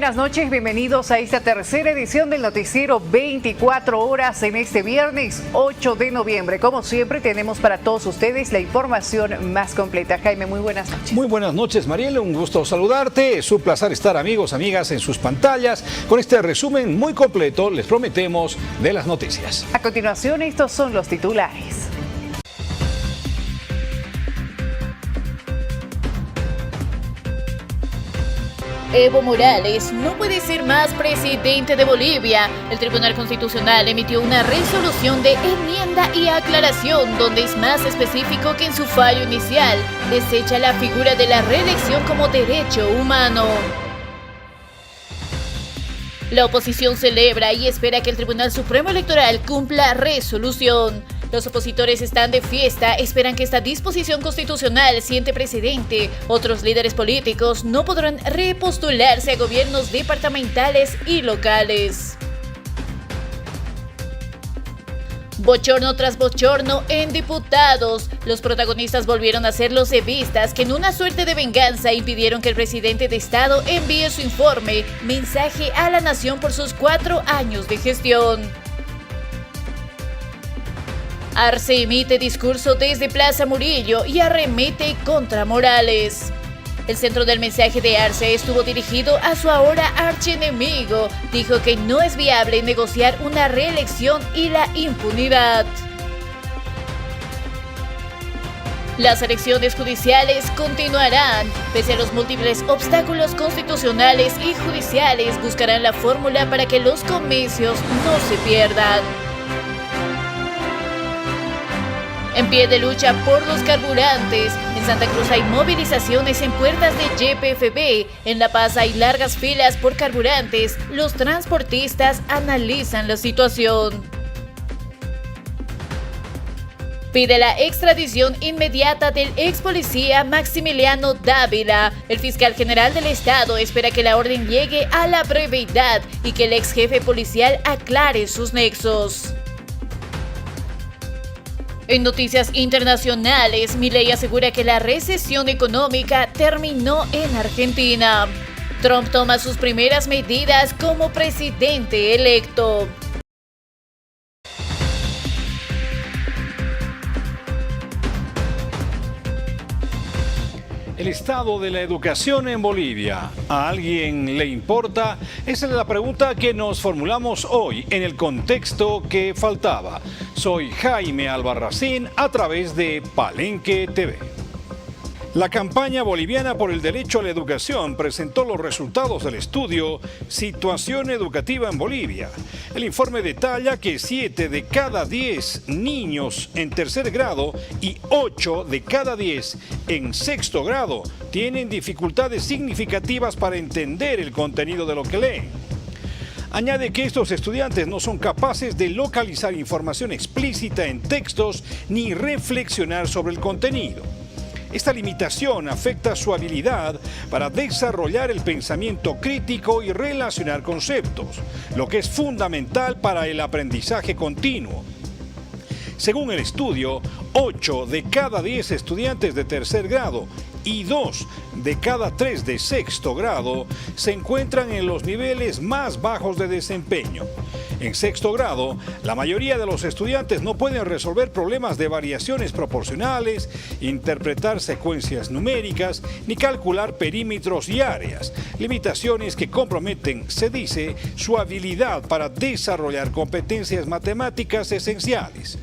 buenas noches, bienvenidos a esta tercera edición del noticiero 24 horas en este viernes 8 de noviembre. Como siempre tenemos para todos ustedes la información más completa. Jaime, muy buenas noches. Muy buenas noches, Mariela, un gusto saludarte. Es un placer estar, amigos, amigas, en sus pantallas con este resumen muy completo, les prometemos, de las noticias. A continuación, estos son los titulares. Evo Morales no puede ser más presidente de Bolivia. El Tribunal Constitucional emitió una resolución de enmienda y aclaración donde es más específico que en su fallo inicial. Desecha la figura de la reelección como derecho humano. La oposición celebra y espera que el Tribunal Supremo Electoral cumpla resolución. Los opositores están de fiesta, esperan que esta disposición constitucional siente precedente. Otros líderes políticos no podrán repostularse a gobiernos departamentales y locales. Bochorno tras bochorno en diputados. Los protagonistas volvieron a ser los evistas que en una suerte de venganza impidieron que el presidente de Estado envíe su informe, mensaje a la nación por sus 4 años de gestión. Arce emite discurso desde Plaza Murillo y arremete contra Morales. El centro del mensaje de Arce estuvo dirigido a su ahora archienemigo. Dijo que no es viable negociar una reelección y la impunidad. Las elecciones judiciales continuarán. Pese a los múltiples obstáculos constitucionales y judiciales, buscarán la fórmula para que los comicios no se pierdan. En pie de lucha por los carburantes. En Santa Cruz hay movilizaciones en puertas de YPFB. En La Paz hay largas filas por carburantes. Los transportistas analizan la situación. Pide la extradición inmediata del ex policía Maximiliano Dávila. El fiscal general del Estado espera que la orden llegue a la brevedad y que el ex jefe policial aclare sus nexos. En noticias internacionales, Milei asegura que la recesión económica terminó en Argentina. Trump toma sus primeras medidas como presidente electo. El estado de la educación en Bolivia, ¿a alguien le importa? Esa es la pregunta que nos formulamos hoy en el contexto que faltaba. Soy Jaime Albarracín a través de Palenque TV. La campaña boliviana por el derecho a la educación presentó los resultados del estudio Situación Educativa en Bolivia. El informe detalla que 7 de cada 10 niños en tercer grado y 8 de cada 10 en sexto grado tienen dificultades significativas para entender el contenido de lo que leen. Añade que estos estudiantes no son capaces de localizar información explícita en textos ni reflexionar sobre el contenido. Esta limitación afecta su habilidad para desarrollar el pensamiento crítico y relacionar conceptos, lo que es fundamental para el aprendizaje continuo. Según el estudio, 8 de cada 10 estudiantes de tercer grado y 2 de cada 3 de sexto grado se encuentran en los niveles más bajos de desempeño. En sexto grado, la mayoría de los estudiantes no pueden resolver problemas de variaciones proporcionales, interpretar secuencias numéricas, ni calcular perímetros y áreas, limitaciones que comprometen, se dice, su habilidad para desarrollar competencias matemáticas esenciales.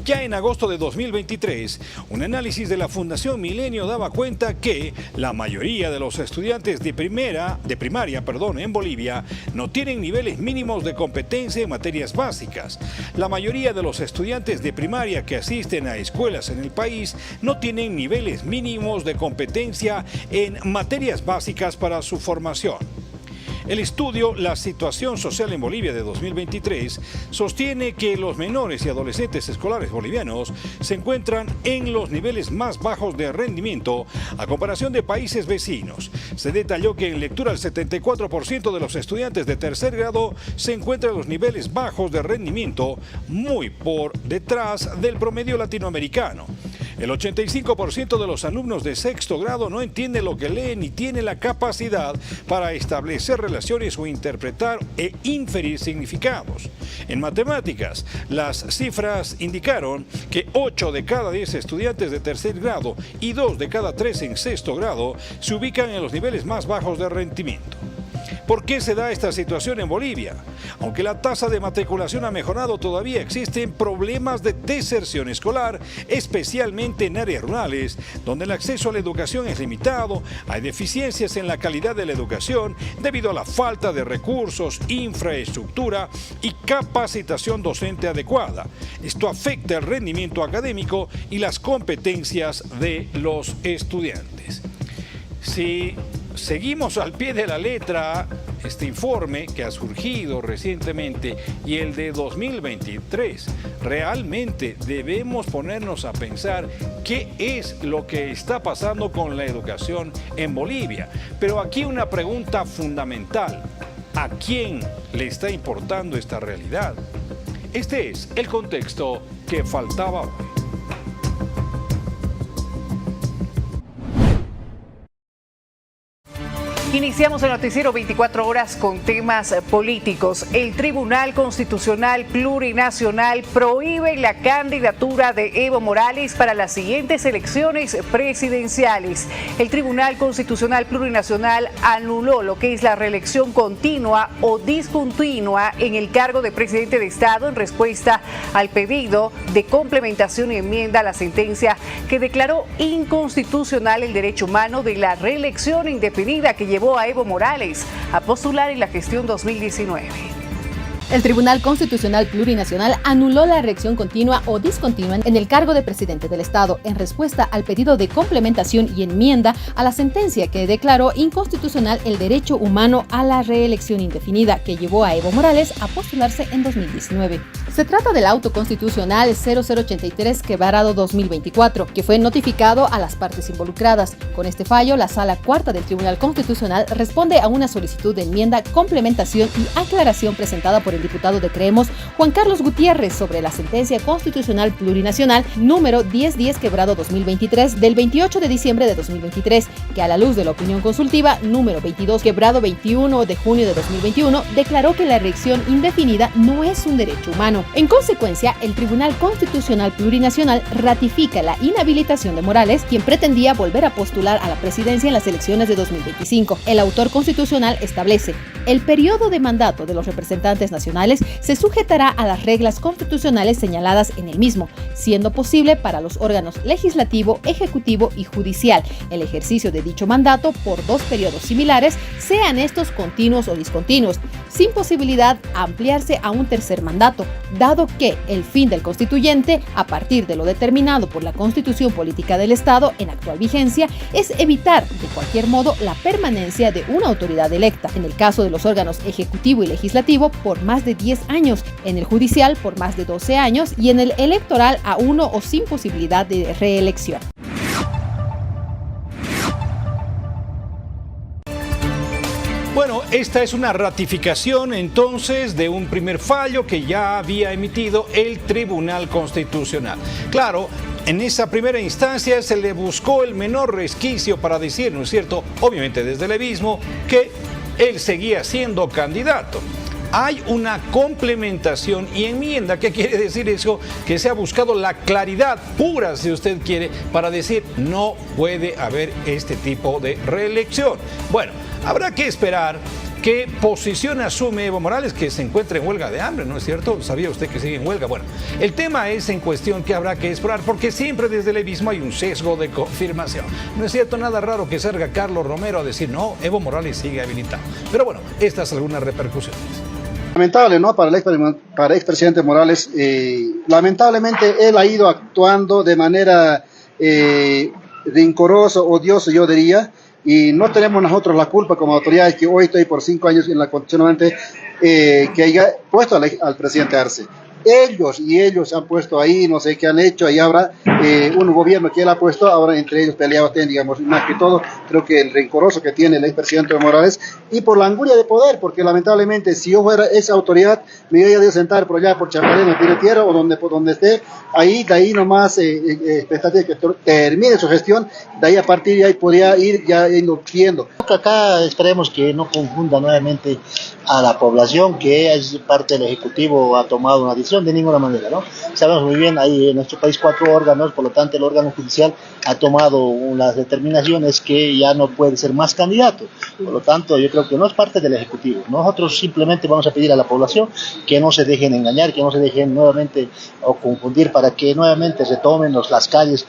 Ya en agosto de 2023, un análisis de la Fundación Milenio daba cuenta que la mayoría de los estudiantes de primaria en Bolivia no tienen niveles mínimos de competencia en materias básicas. La mayoría de los estudiantes de primaria que asisten a escuelas en el país no tienen niveles mínimos de competencia en materias básicas para su formación. El estudio La situación social en Bolivia de 2023 sostiene que los menores y adolescentes escolares bolivianos se encuentran en los niveles más bajos de rendimiento a comparación de países vecinos. Se detalló que en lectura el 74% de los estudiantes de tercer grado se encuentran en los niveles bajos de rendimiento, muy por detrás del promedio latinoamericano. El 85% de los alumnos de sexto grado no entiende lo que lee ni tiene la capacidad para establecer relaciones o interpretar e inferir significados. En matemáticas, las cifras indicaron que 8 de cada 10 estudiantes de tercer grado y 2 de cada 3 en sexto grado se ubican en los niveles más bajos de rendimiento. ¿Por qué se da esta situación en Bolivia? Aunque la tasa de matriculación ha mejorado, todavía existen problemas de deserción escolar, especialmente en áreas rurales, donde el acceso a la educación es limitado, hay deficiencias en la calidad de la educación debido a la falta de recursos, infraestructura y capacitación docente adecuada. Esto afecta el rendimiento académico y las competencias de los estudiantes. Si seguimos al pie de la letra este informe que ha surgido recientemente y el de 2023, realmente debemos ponernos a pensar qué es lo que está pasando con la educación en Bolivia. Pero aquí una pregunta fundamental: ¿a quién le está importando esta realidad? Este es el contexto que faltaba hoy. Iniciamos el noticiero 24 horas con temas políticos. El Tribunal Constitucional Plurinacional prohíbe la candidatura de Evo Morales para las siguientes elecciones presidenciales. El Tribunal Constitucional Plurinacional anuló lo que es la reelección continua o discontinua en el cargo de presidente de Estado en respuesta al pedido de complementación y enmienda a la sentencia que declaró inconstitucional el derecho humano de la reelección indefinida que llevó a Evo Morales a postular en la gestión 2019. El Tribunal Constitucional Plurinacional anuló la reelección continua o discontinua en el cargo de presidente del Estado en respuesta al pedido de complementación y enmienda a la sentencia que declaró inconstitucional el derecho humano a la reelección indefinida que llevó a Evo Morales a postularse en 2019. Se trata del auto constitucional 0083/2024, que fue notificado a las partes involucradas. Con este fallo, la Sala Cuarta del Tribunal Constitucional responde a una solicitud de enmienda, complementación y aclaración presentada por el diputado de Creemos, Juan Carlos Gutiérrez, sobre la sentencia constitucional plurinacional número 1010/2023 del 28 de diciembre de 2023, que a la luz de la opinión consultiva número 22/21 de junio de 2021 declaró que la reelección indefinida no es un derecho humano. En consecuencia, el Tribunal Constitucional Plurinacional ratifica la inhabilitación de Morales, quien pretendía volver a postular a la presidencia en las elecciones de 2025. El autor constitucional establece: el periodo de mandato de los representantes nacionales se sujetará a las reglas constitucionales señaladas en el mismo, siendo posible para los órganos legislativo, ejecutivo y judicial el ejercicio de dicho mandato por 2 periodos similares, sean estos continuos o discontinuos, sin posibilidad a ampliarse a un tercer mandato, dado que el fin del constituyente, a partir de lo determinado por la Constitución Política del Estado en actual vigencia, es evitar de cualquier modo la permanencia de una autoridad electa, en el caso de los órganos ejecutivo y legislativo por más de 10 años, en el judicial por más de 12 años y en el electoral a 1 o sin posibilidad de reelección. Bueno, esta es una ratificación entonces de un primer fallo que ya había emitido el Tribunal Constitucional. Claro, en esa primera instancia se le buscó el menor resquicio para decir, ¿no es cierto?, obviamente desde el levismo, que él seguía siendo candidato. Hay una complementación y enmienda. ¿Qué quiere decir eso? Que se ha buscado la claridad pura, si usted quiere, para decir no puede haber este tipo de reelección. Bueno, habrá que esperar qué posición asume Evo Morales, que se encuentra en huelga de hambre, ¿no es cierto? ¿Sabía usted que sigue en huelga? Bueno, el tema es en cuestión que habrá que esperar, porque siempre desde el levismo hay un sesgo de confirmación. No es cierto, nada raro que salga Carlos Romero a decir no, Evo Morales sigue habilitado. Pero bueno, estas algunas repercusiones. Lamentable, ¿no? Para el expresidente Morales, lamentablemente él ha ido actuando de manera rencorosa, odiosa, yo diría, y no tenemos nosotros la culpa como autoridades, que hoy estoy por 5 años en la constitucionalmente que haya puesto al presidente Arce. ellos se han puesto ahí, no sé qué han hecho, ahí habrá un gobierno que él ha puesto, ahora entre ellos peleados, digamos, más que todo, creo que el rencoroso que tiene el expresidente Evo Morales, y por la anguria de poder, porque lamentablemente si yo fuera esa autoridad, me iría a sentar por allá, por Chapalén, en Tierra, o donde esté, ahí, de ahí nomás, expectativa que termine su gestión, de ahí a partir de ahí podría ir ya viendo. Acá esperemos que no confunda nuevamente a la población que es parte del Ejecutivo ha tomado una decisión, de ninguna manera, ¿no? Sabemos muy bien, hay en nuestro país 4 órganos, por lo tanto el órgano judicial ha tomado unas determinaciones que ya no puede ser más candidato, por lo tanto yo creo que no es parte del Ejecutivo. Nosotros simplemente vamos a pedir a la población que no se dejen engañar, que no se dejen nuevamente o confundir para que nuevamente se tomen las calles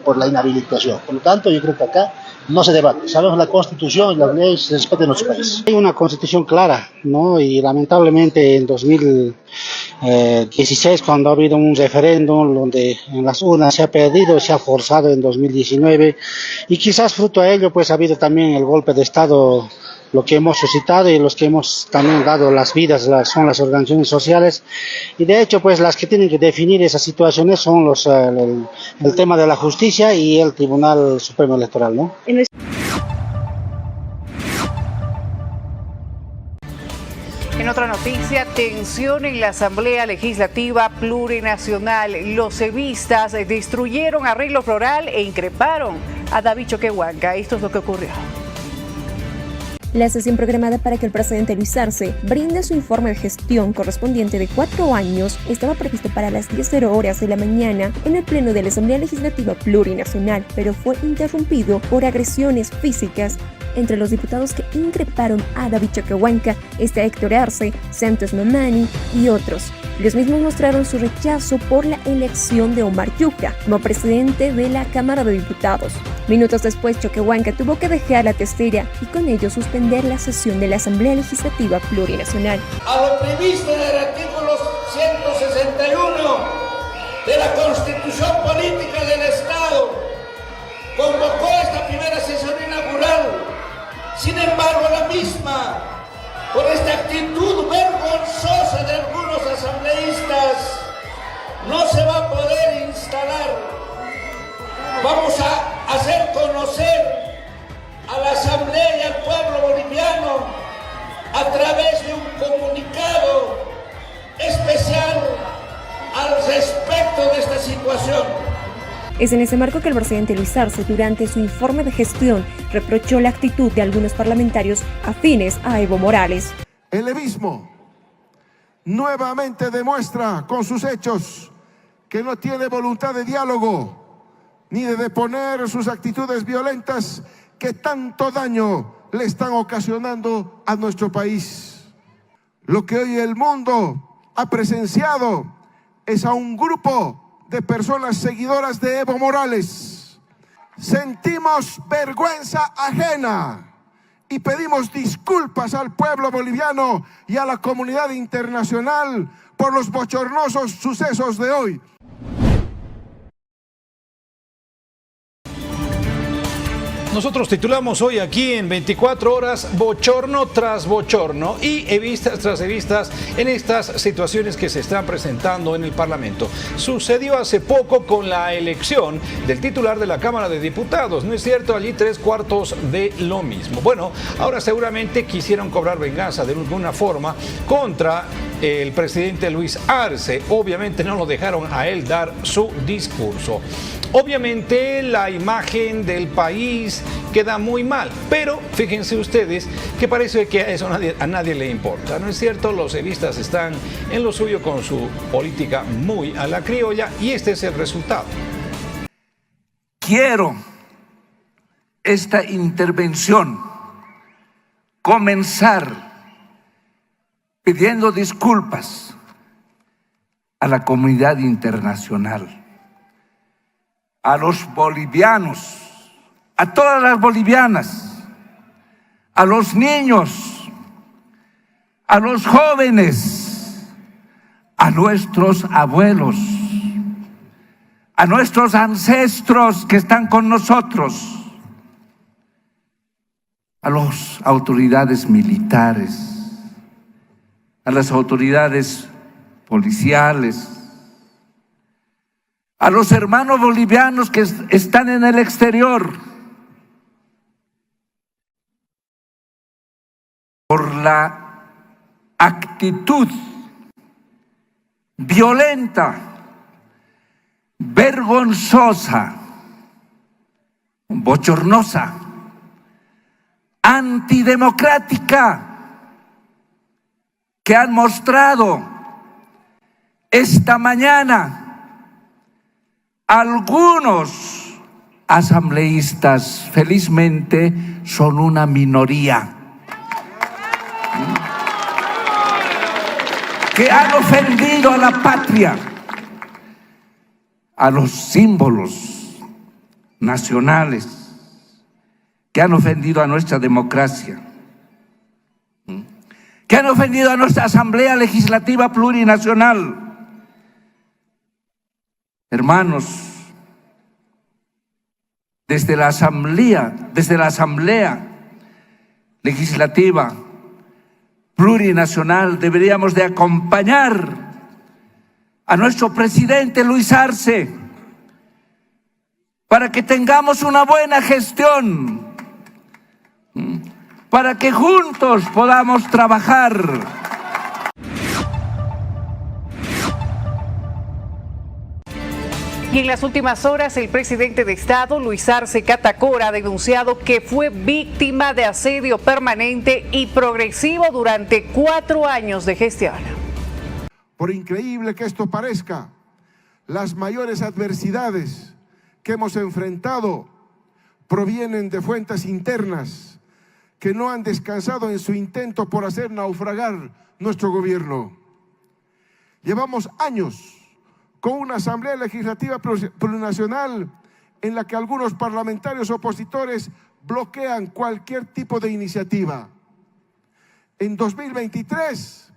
por la inhabilitación. Por lo tanto yo creo que acá no se debate. Sabemos la Constitución y las leyes se respetan en nuestro país. Hay una Constitución clara, ¿no? Y lamentablemente en 2016, cuando ha habido un referéndum donde en las urnas se ha perdido, se ha forzado en 2019, y quizás fruto a ello pues ha habido también el golpe de Estado, lo que hemos suscitado y los que hemos también dado las vidas son las organizaciones sociales, y de hecho pues las que tienen que definir esas situaciones son el tema de la justicia y el Tribunal Supremo Electoral, ¿no? En otra noticia, tensión en la Asamblea Legislativa Plurinacional. Los evistas destruyeron arreglo floral e increparon a David Choquehuanca. Esto es lo que ocurrió. La sesión programada para que el presidente Luis Arce brinde su informe de gestión correspondiente de 4 años estaba previsto para las 10:00 horas de la mañana en el Pleno de la Asamblea Legislativa Plurinacional, pero fue interrumpido por agresiones físicas entre los diputados que increparon a David Choquehuanca, Héctor Arce, Santos Mamani y otros. Los mismos mostraron su rechazo por la elección de Omar Yuca como presidente de la Cámara de Diputados. Minutos después, Choquehuanca tuvo que dejar la testera y con ello suspender la sesión de la Asamblea Legislativa Plurinacional. A lo previsto en el artículo 161 de la Constitución Política del Estado, convocó esta primera sesión inaugural. Sin embargo, la misma, por esta actitud vergonzosa de algunos asambleístas, no se va a poder instalar. Vamos a hacer conocer a la Asamblea y al pueblo boliviano a través de un comunicado especial al respecto de esta situación. Es en ese marco que el presidente Luis Arce, durante su informe de gestión, reprochó la actitud de algunos parlamentarios afines a Evo Morales. El levismo nuevamente demuestra con sus hechos que no tiene voluntad de diálogo ni de deponer sus actitudes violentas que tanto daño le están ocasionando a nuestro país. Lo que hoy el mundo ha presenciado es a un grupo de personas seguidoras de Evo Morales. Sentimos vergüenza ajena y pedimos disculpas al pueblo boliviano y a la comunidad internacional por los bochornosos sucesos de hoy. Nosotros titulamos hoy aquí en 24 horas bochorno tras bochorno y evistas tras evistas en estas situaciones que se están presentando en el Parlamento. Sucedió hace poco con la elección del titular de la Cámara de Diputados, ¿no es cierto? Allí 3/4 de lo mismo. Bueno, ahora seguramente quisieron cobrar venganza de alguna forma contra el presidente Luis Arce. Obviamente no lo dejaron a él dar su discurso. Obviamente la imagen del país queda muy mal, pero fíjense ustedes que parece que eso a nadie le importa, ¿no es cierto? Los evistas están en lo suyo con su política muy a la criolla y este es el resultado. Quiero esta intervención comenzar pidiendo disculpas a la comunidad internacional, a los bolivianos, a todas las bolivianas, a los niños, a los jóvenes, a nuestros abuelos, a nuestros ancestros que están con nosotros, a las autoridades militares, a las autoridades policiales, a los hermanos bolivianos que están en el exterior, por la actitud violenta, vergonzosa, bochornosa, antidemocrática que han mostrado esta mañana algunos asambleístas. Felizmente son una minoría que han ofendido a la patria, a los símbolos nacionales, que han ofendido a nuestra democracia, que han ofendido a nuestra Asamblea Legislativa Plurinacional. Hermanos, desde la Asamblea Legislativa Plurinacional deberíamos de acompañar a nuestro presidente Luis Arce para que tengamos una buena gestión, para que juntos podamos trabajar. Y en las últimas horas, el presidente de Estado, Luis Arce Catacora, ha denunciado que fue víctima de asedio permanente y progresivo durante 4 años de gestión. Por increíble que esto parezca, las mayores adversidades que hemos enfrentado provienen de fuentes internas que no han descansado en su intento por hacer naufragar nuestro gobierno. Llevamos años con una Asamblea Legislativa Plurinacional en la que algunos parlamentarios opositores bloquean cualquier tipo de iniciativa. En 2023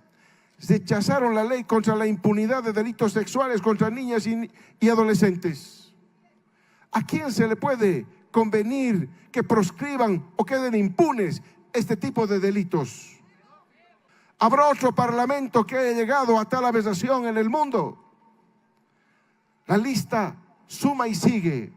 rechazaron la ley contra la impunidad de delitos sexuales contra niñas y adolescentes. ¿A quién se le puede convenir que proscriban o queden impunes este tipo de delitos? ¿Habrá otro parlamento que haya llegado a tal aberración en el mundo? La lista suma y sigue.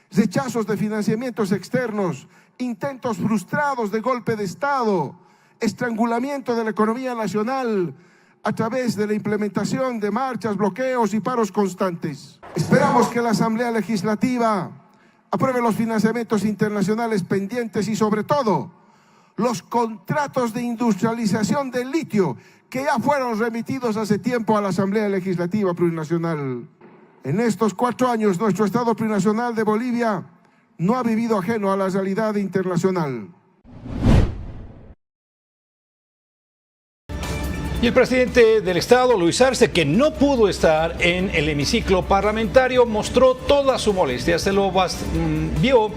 Rechazos de financiamientos externos, intentos frustrados de golpe de Estado, estrangulamiento de la economía nacional a través de la implementación de marchas, bloqueos y paros constantes. Esperamos que la Asamblea Legislativa apruebe los financiamientos internacionales pendientes y sobre todo los contratos de industrialización del litio que ya fueron remitidos hace tiempo a la Asamblea Legislativa Plurinacional. En estos 4 años, nuestro Estado Plurinacional de Bolivia no ha vivido ajeno a la realidad internacional. Y el presidente del Estado, Luis Arce, que no pudo estar en el hemiciclo parlamentario, mostró toda su molestia. Se lo vio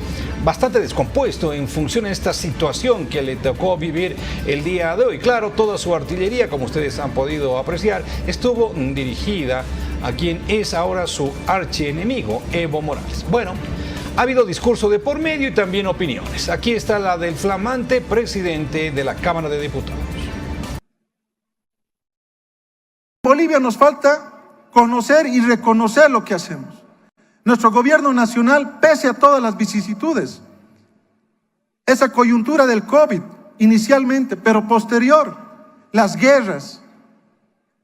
bastante descompuesto en función de esta situación que le tocó vivir el día de hoy. Claro, toda su artillería, como ustedes han podido apreciar, estuvo dirigida a quien es ahora su archienemigo, Evo Morales. Bueno, ha habido discurso de por medio y también opiniones. Aquí está la del flamante presidente de la Cámara de Diputados. Bolivia nos falta conocer y reconocer lo que hacemos. Nuestro gobierno nacional, pese a todas las vicisitudes, esa coyuntura del COVID inicialmente, pero posterior, las guerras,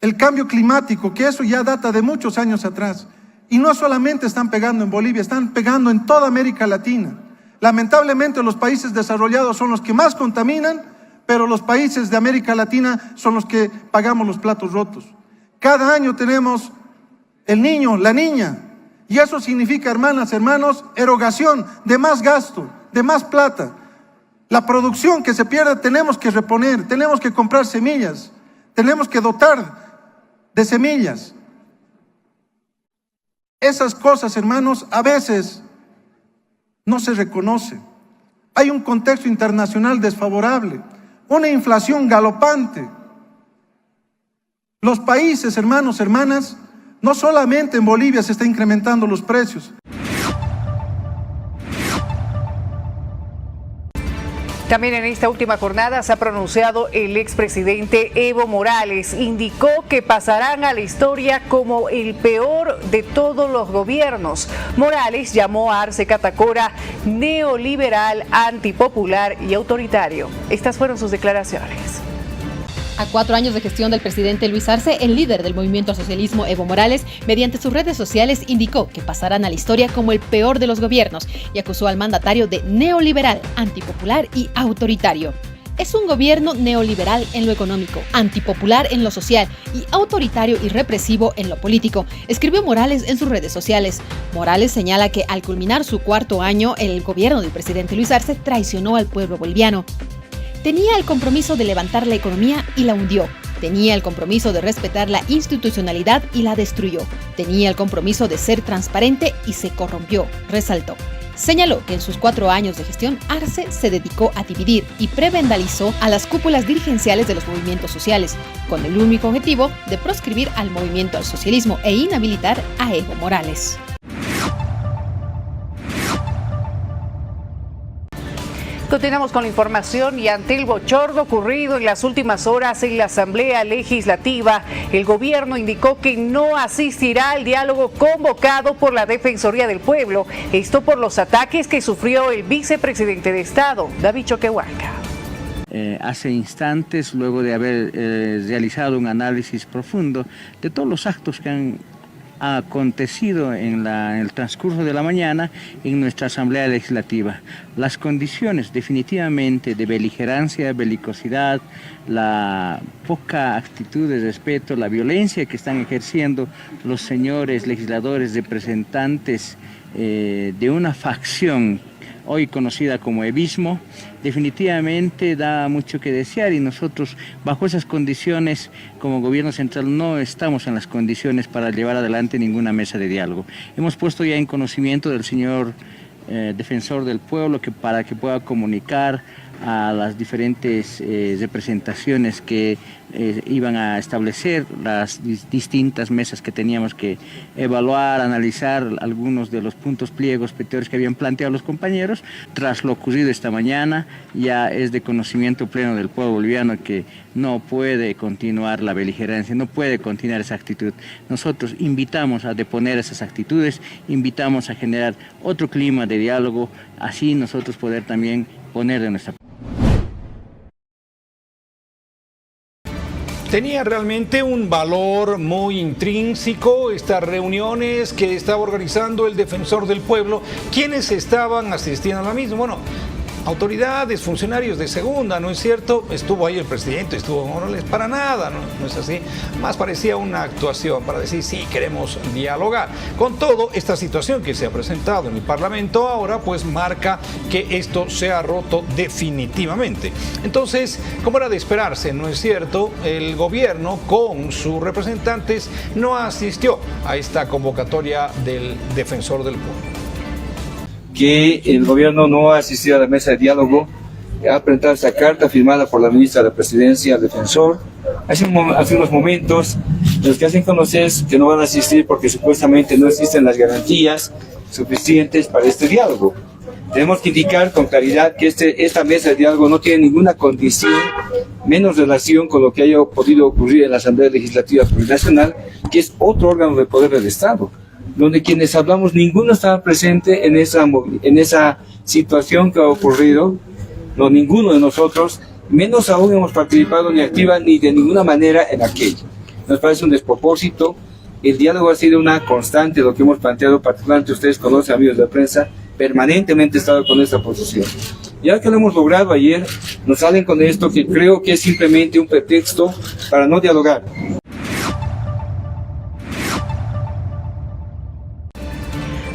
el cambio climático, que eso ya data de muchos años atrás. Y no solamente están pegando en Bolivia, están pegando en toda América Latina. Lamentablemente los países desarrollados son los que más contaminan, pero los países de América Latina son los que pagamos los platos rotos. Cada año tenemos el niño, la niña, y eso significa, hermanas, hermanos, erogación de más gasto, de más plata. La producción que se pierde tenemos que reponer, tenemos que comprar semillas, tenemos que dotar de semillas. Esas cosas, hermanos, a veces no se reconocen. Hay un contexto internacional desfavorable, una inflación galopante. Los países, hermanos, hermanas, no solamente en Bolivia se están incrementando los precios. También en esta última jornada se ha pronunciado el expresidente Evo Morales. Indicó que pasarán a la historia como el peor de todos los gobiernos. Morales llamó a Arce Catacora neoliberal, antipopular y autoritario. Estas fueron sus declaraciones. A 4 años de gestión del presidente Luis Arce, el líder del movimiento al socialismo Evo Morales, mediante sus redes sociales indicó que pasarán a la historia como el peor de los gobiernos y acusó al mandatario de neoliberal, antipopular y autoritario. Es un gobierno neoliberal en lo económico, antipopular en lo social y autoritario y represivo en lo político, escribió Morales en sus redes sociales. Morales señala que al culminar su 4º año, el gobierno del presidente Luis Arce traicionó al pueblo boliviano. Tenía el compromiso de levantar la economía y la hundió. Tenía el compromiso de respetar la institucionalidad y la destruyó. Tenía el compromiso de ser transparente y se corrompió, resaltó. Señaló que en sus 4 años de gestión, Arce se dedicó a dividir y prebendalizó a las cúpulas dirigenciales de los movimientos sociales, con el único objetivo de proscribir al movimiento al socialismo e inhabilitar a Evo Morales. Continuamos con la información y ante el bochorno ocurrido en las últimas horas en la Asamblea Legislativa, el gobierno indicó que no asistirá al diálogo convocado por la Defensoría del Pueblo, esto por los ataques que sufrió el vicepresidente de Estado, David Choquehuanca. Hace instantes, luego de haber realizado un análisis profundo de todos los actos que han acontecido en el transcurso de la mañana en nuestra Asamblea Legislativa. Las condiciones definitivamente de beligerancia, belicosidad, la poca actitud de respeto, la violencia que están ejerciendo los señores legisladores representantes de una facción hoy conocida como evismo, definitivamente da mucho que desear y nosotros bajo esas condiciones como gobierno central no estamos en las condiciones para llevar adelante ninguna mesa de diálogo. Hemos puesto ya en conocimiento del señor defensor del pueblo para que pueda comunicar a las diferentes representaciones que iban a establecer las distintas mesas que teníamos que evaluar, analizar algunos de los puntos pliegos petitores que habían planteado los compañeros. Tras lo ocurrido esta mañana, ya es de conocimiento pleno del pueblo boliviano que no puede continuar la beligerancia, no puede continuar esa actitud. Nosotros invitamos a deponer esas actitudes, invitamos a generar otro clima de diálogo, así nosotros poder también poner de nuestra parte. Tenía realmente un valor muy intrínseco estas reuniones que estaba organizando el defensor del pueblo. ¿Quiénes estaban asistiendo a la misma? Bueno, autoridades, funcionarios de segunda, ¿no es cierto? Estuvo ahí el presidente, estuvo Morales, para nada, no es así. Más parecía una actuación para decir, sí, queremos dialogar. Con todo, esta situación que se ha presentado en el Parlamento ahora, pues marca que esto se ha roto definitivamente. Entonces, como era de esperarse, ¿no es cierto? El gobierno con sus representantes no asistió a esta convocatoria del defensor del pueblo. Que el gobierno no ha asistido a la mesa de diálogo, ha presentado esta carta firmada por la ministra de la Presidencia al defensor. Hace unos momentos los que hacen conocer que no van a asistir porque supuestamente no existen las garantías suficientes para este diálogo. Tenemos que indicar con claridad que esta mesa de diálogo no tiene ninguna condición, menos relación con lo que haya podido ocurrir en la Asamblea Legislativa Plurinacional, que es otro órgano de poder del Estado, donde quienes hablamos, ninguno estaba presente en esa situación que ha ocurrido, no, ninguno de nosotros, menos aún hemos participado ni activa ni de ninguna manera en aquello. Nos parece un despropósito. El diálogo ha sido una constante, lo que hemos planteado, particularmente ustedes conocen, amigos de la prensa, permanentemente he estado con esta posición. Ya que lo hemos logrado ayer, nos salen con esto que creo que es simplemente un pretexto para no dialogar.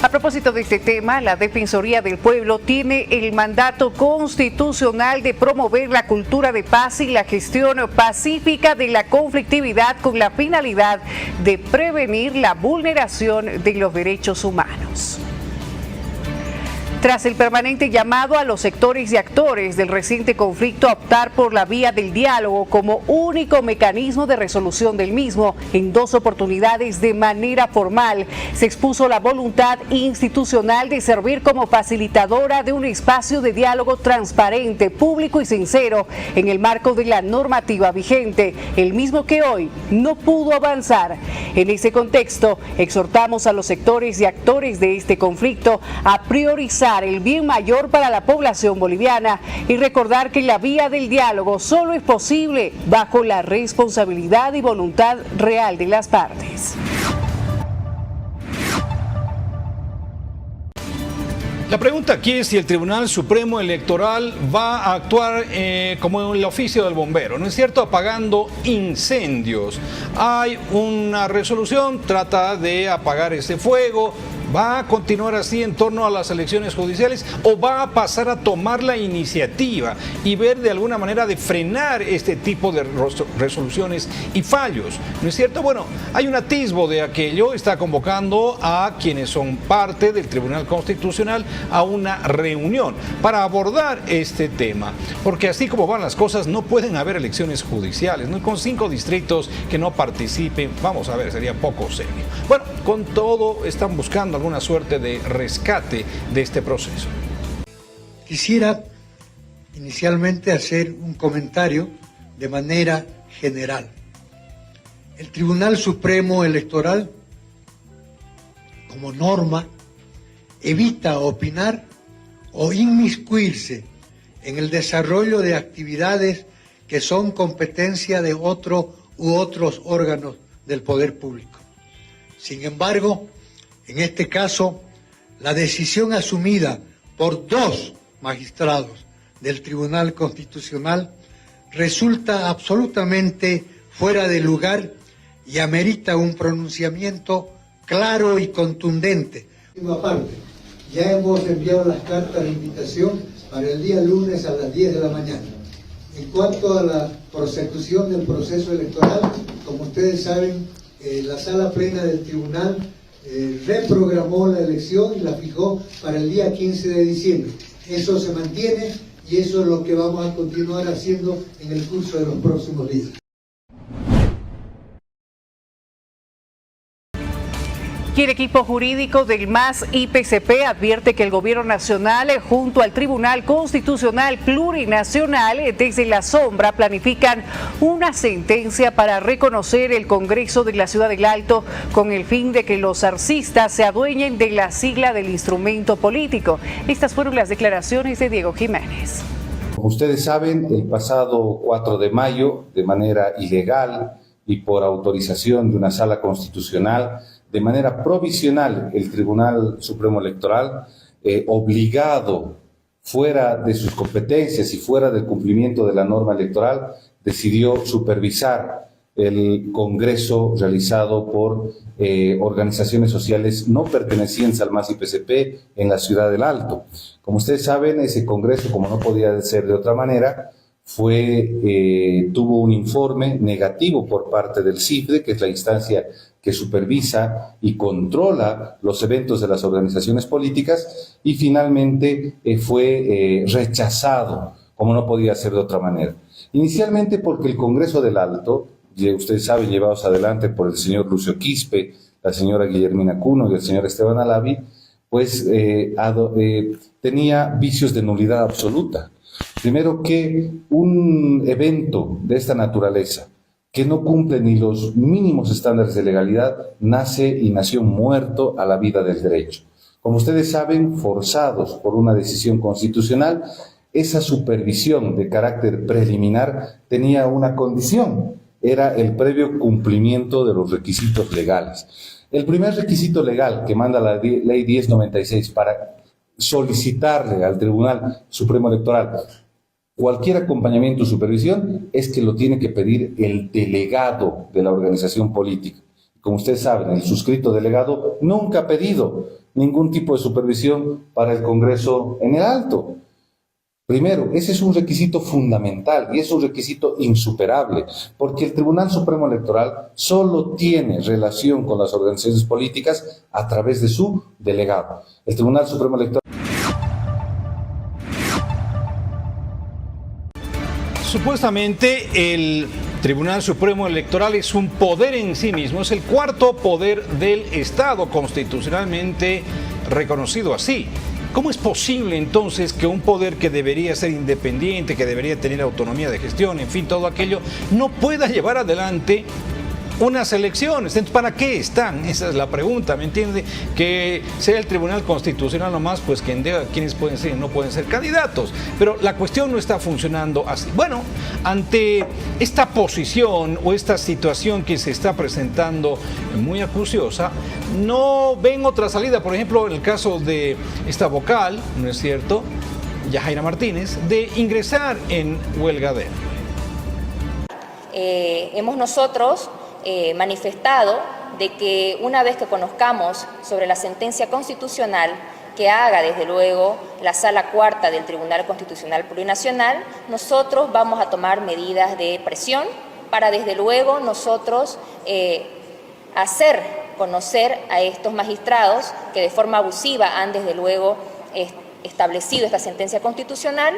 A propósito de este tema, la Defensoría del Pueblo tiene el mandato constitucional de promover la cultura de paz y la gestión pacífica de la conflictividad con la finalidad de prevenir la vulneración de los derechos humanos. Tras el permanente llamado a los sectores y actores del reciente conflicto a optar por la vía del diálogo como único mecanismo de resolución del mismo, en 2 oportunidades de manera formal, se expuso la voluntad institucional de servir como facilitadora de un espacio de diálogo transparente, público y sincero en el marco de la normativa vigente, el mismo que hoy no pudo avanzar. En ese contexto, exhortamos a los sectores y actores de este conflicto a priorizar el bien mayor para la población boliviana y recordar que la vía del diálogo solo es posible bajo la responsabilidad y voluntad real de las partes. La pregunta aquí es si el Tribunal Supremo Electoral va a actuar como el oficio del bombero, ¿no es cierto?, apagando incendios. Hay una resolución, trata de apagar ese fuego. ¿Va a continuar así en torno a las elecciones judiciales o va a pasar a tomar la iniciativa y ver de alguna manera de frenar este tipo de resoluciones y fallos? ¿No es cierto? Bueno, hay un atisbo de aquello. Está convocando a quienes son parte del Tribunal Constitucional a una reunión para abordar este tema. Porque así como van las cosas, no pueden haber elecciones judiciales, ¿no? Con 5 distritos que no participen, vamos a ver, sería poco serio. Bueno, con todo están buscando alguna suerte de rescate de este proceso. Quisiera inicialmente hacer un comentario de manera general. El Tribunal Supremo Electoral, como norma, evita opinar o inmiscuirse en el desarrollo de actividades que son competencia de otro u otros órganos del poder público. Sin embargo, en este caso, la decisión asumida por 2 magistrados del Tribunal Constitucional resulta absolutamente fuera de lugar y amerita un pronunciamiento claro y contundente. Aparte, ya hemos enviado las cartas de invitación para el día lunes a las 10 de la mañana. En cuanto a la prosecución del proceso electoral, como ustedes saben, la sala plena del tribunal reprogramó la elección y la fijó para el día 15 de diciembre. Eso se mantiene y eso es lo que vamos a continuar haciendo en el curso de los próximos días. Y el equipo jurídico del MAS IPCP advierte que el Gobierno Nacional, junto al Tribunal Constitucional Plurinacional, desde la sombra planifican una sentencia para reconocer el Congreso de la Ciudad del Alto con el fin de que los arcistas se adueñen de la sigla del instrumento político. Estas fueron las declaraciones de Diego Jiménez. Como ustedes saben, el pasado 4 de mayo, de manera ilegal y por autorización de una sala constitucional, de manera provisional, el Tribunal Supremo Electoral, obligado fuera de sus competencias y fuera del cumplimiento de la norma electoral, decidió supervisar el congreso realizado por organizaciones sociales no pertenecientes al MAS IPCP en la Ciudad del Alto. Como ustedes saben, ese congreso, como no podía ser de otra manera, tuvo un informe negativo por parte del CIFDE, que es la instancia que supervisa y controla los eventos de las organizaciones políticas, y finalmente fue rechazado, como no podía ser de otra manera. Inicialmente porque el Congreso del Alto, ustedes saben, llevados adelante por el señor Lucio Quispe, la señora Guillermina Cuno y el señor Esteban Alavi, pues tenía vicios de nulidad absoluta. Primero, que un evento de esta naturaleza, que no cumple ni los mínimos estándares de legalidad, nació muerto a la vida del derecho. Como ustedes saben, forzados por una decisión constitucional, esa supervisión de carácter preliminar tenía una condición, era el previo cumplimiento de los requisitos legales. El primer requisito legal que manda la Ley 1096 para solicitarle al Tribunal Supremo Electoral cualquier acompañamiento o supervisión es que lo tiene que pedir el delegado de la organización política. Como ustedes saben, el suscrito delegado nunca ha pedido ningún tipo de supervisión para el Congreso en el Alto. Primero, ese es un requisito fundamental y es un requisito insuperable, porque el Tribunal Supremo Electoral solo tiene relación con las organizaciones políticas a través de su delegado. El Tribunal Supremo Electoral Supuestamente el Tribunal Supremo Electoral es un poder en sí mismo, es el cuarto poder del Estado, constitucionalmente reconocido así. ¿Cómo es posible entonces que un poder que debería ser independiente, que debería tener autonomía de gestión, en fin, todo aquello, no pueda llevar adelante unas elecciones? Entonces, ¿para qué están? Esa es la pregunta, ¿me entiende? Que sea el Tribunal Constitucional nomás, pues quien diga quiénes pueden ser y no pueden ser candidatos. Pero la cuestión no está funcionando así. Bueno, ante esta posición o esta situación que se está presentando muy acuciosa, no ven otra salida. Por ejemplo, en el caso de esta vocal, ¿no es cierto?, Yajaira Martínez, de ingresar en huelga de hambre. Hemos nosotros manifestado de que una vez que conozcamos sobre la sentencia constitucional que haga desde luego la Sala Cuarta del Tribunal Constitucional Plurinacional, nosotros vamos a tomar medidas de presión para desde luego nosotros hacer conocer a estos magistrados que de forma abusiva han desde luego establecido esta sentencia constitucional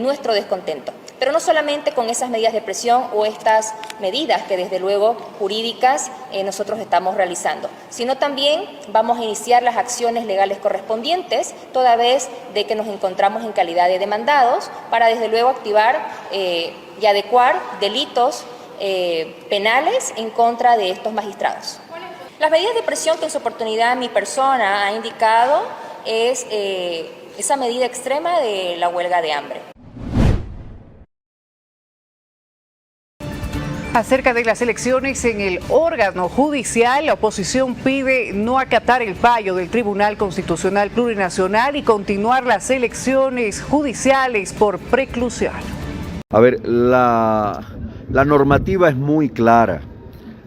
nuestro descontento. Pero no solamente con esas medidas de presión o estas medidas que desde luego jurídicas nosotros estamos realizando, sino también vamos a iniciar las acciones legales correspondientes toda vez de que nos encontramos en calidad de demandados para desde luego activar y adecuar delitos penales en contra de estos magistrados. Las medidas de presión que en su oportunidad mi persona ha indicado es esa medida extrema de la huelga de hambre. Acerca de las elecciones en el órgano judicial, la oposición pide no acatar el fallo del Tribunal Constitucional Plurinacional y continuar las elecciones judiciales por preclusión. A ver, la normativa es muy clara.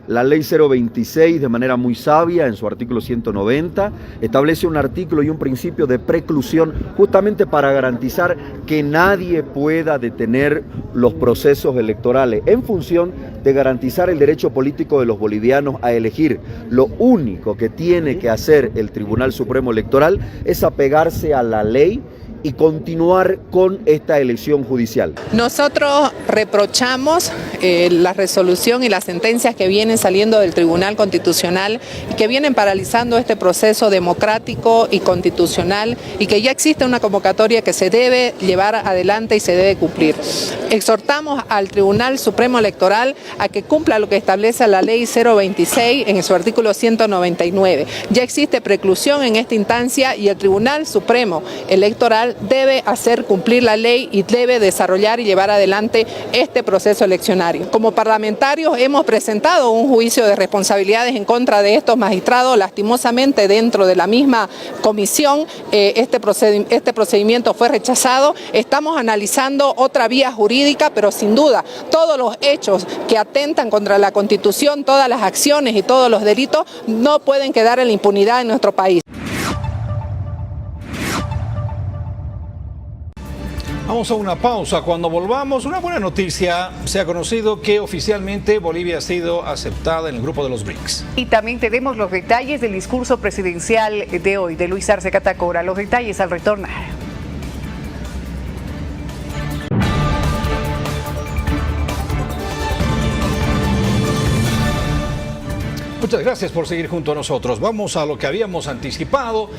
La ley 026, de manera muy sabia, en su artículo 190, establece un artículo y un principio de preclusión justamente para garantizar que nadie pueda detener los procesos electorales en función de garantizar el derecho político de los bolivianos a elegir. Lo único que tiene que hacer el Tribunal Supremo Electoral es apegarse a la ley y continuar con esta elección judicial. Nosotros reprochamos la resolución y las sentencias que vienen saliendo del Tribunal Constitucional y que vienen paralizando este proceso democrático y constitucional, y que ya existe una convocatoria que se debe llevar adelante y se debe cumplir. Exhortamos al Tribunal Supremo Electoral a que cumpla lo que establece la ley 026 en su artículo 199. Ya existe preclusión en esta instancia y el Tribunal Supremo Electoral debe hacer cumplir la ley y debe desarrollar y llevar adelante este proceso eleccionario. Como parlamentarios hemos presentado un juicio de responsabilidades en contra de estos magistrados. Lastimosamente, dentro de la misma comisión este procedimiento fue rechazado. Estamos analizando otra vía jurídica, pero sin duda todos los hechos que atentan contra la Constitución, todas las acciones y todos los delitos no pueden quedar en la impunidad en nuestro país. Vamos a una pausa. Cuando volvamos, una buena noticia. Se ha conocido que oficialmente Bolivia ha sido aceptada en el grupo de los BRICS. Y también tenemos los detalles del discurso presidencial de hoy de Luis Arce Catacora. Los detalles al retornar. Muchas gracias por seguir junto a nosotros. Vamos a lo que habíamos anticipado.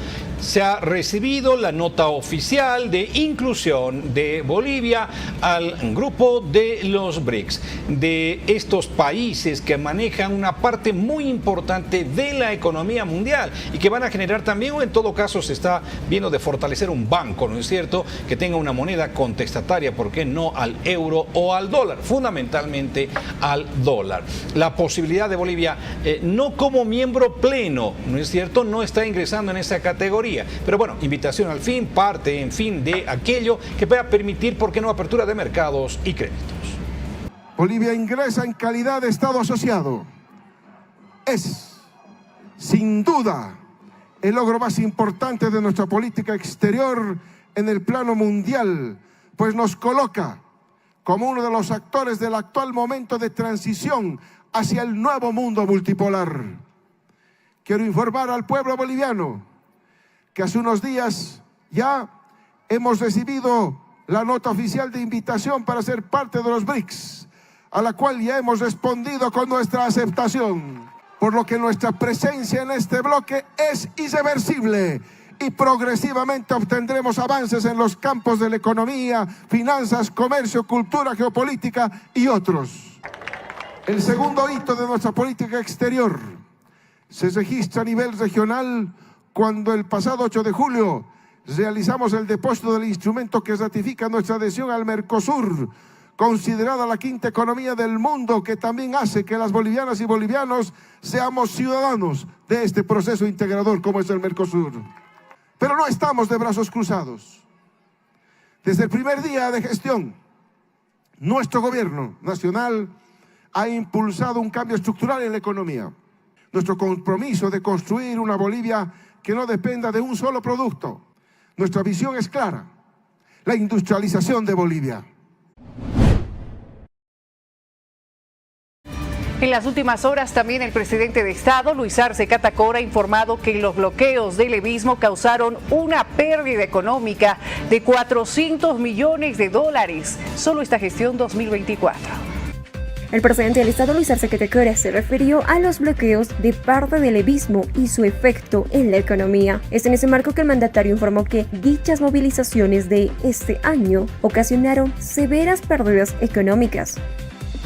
Se ha recibido la nota oficial de inclusión de Bolivia al grupo de los BRICS, de estos países que manejan una parte muy importante de la economía mundial y que van a generar también, o en todo caso se está viendo de fortalecer un banco, ¿no es cierto?, que tenga una moneda contestataria, ¿por qué no?, al euro o al dólar, fundamentalmente al dólar. La posibilidad de Bolivia, no como miembro pleno, ¿no es cierto?, no está ingresando en esa categoría. Pero bueno, invitación al fin, parte en fin de aquello que pueda permitir, ¿por qué no?, apertura de mercados y créditos. Bolivia ingresa en calidad de Estado asociado. Es, sin duda, el logro más importante de nuestra política exterior en el plano mundial, pues nos coloca como uno de los actores del actual momento de transición hacia el nuevo mundo multipolar. Quiero informar al pueblo boliviano que hace unos días ya hemos recibido la nota oficial de invitación para ser parte de los BRICS, a la cual ya hemos respondido con nuestra aceptación, por lo que nuestra presencia en este bloque es irreversible y progresivamente obtendremos avances en los campos de la economía, finanzas, comercio, cultura, geopolítica y otros. El segundo hito de nuestra política exterior se registra a nivel regional cuando el pasado 8 de julio realizamos el depósito del instrumento que ratifica nuestra adhesión al Mercosur, considerada la quinta economía del mundo, que también hace que las bolivianas y bolivianos seamos ciudadanos de este proceso integrador como es el Mercosur. Pero no estamos de brazos cruzados. Desde el primer día de gestión, nuestro gobierno nacional ha impulsado un cambio estructural en la economía. Nuestro compromiso de construir una Bolivia que no dependa de un solo producto. Nuestra visión es clara: la industrialización de Bolivia. En las últimas horas también el presidente de Estado, Luis Arce Catacora, ha informado que los bloqueos del EVISMO causaron una pérdida económica de 400 millones de dólares, solo esta gestión 2024. El presidente del Estado, Luis Arce Catacora, se refirió a los bloqueos de parte del EVISMO y su efecto en la economía. Es en ese marco que el mandatario informó que dichas movilizaciones de este año ocasionaron severas pérdidas económicas.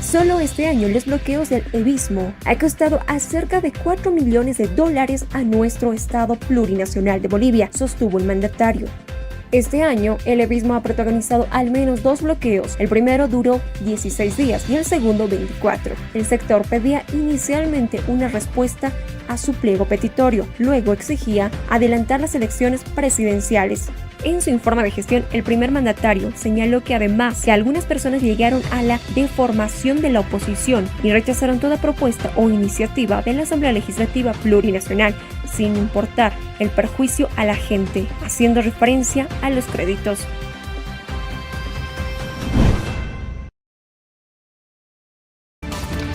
Solo este año los bloqueos del EVISMO ha costado a cerca de 4 millones de dólares a nuestro Estado plurinacional de Bolivia, sostuvo el mandatario. Este año, el EVISMO ha protagonizado al menos 2 bloqueos. El primero duró 16 días y el segundo 24. El sector pedía inicialmente una respuesta a su pliego petitorio. Luego exigía adelantar las elecciones presidenciales. En su informe de gestión, el primer mandatario señaló que además que algunas personas llegaron a la deformación de la oposición y rechazaron toda propuesta o iniciativa de la Asamblea Legislativa Plurinacional, sin importar el perjuicio a la gente, haciendo referencia a los créditos.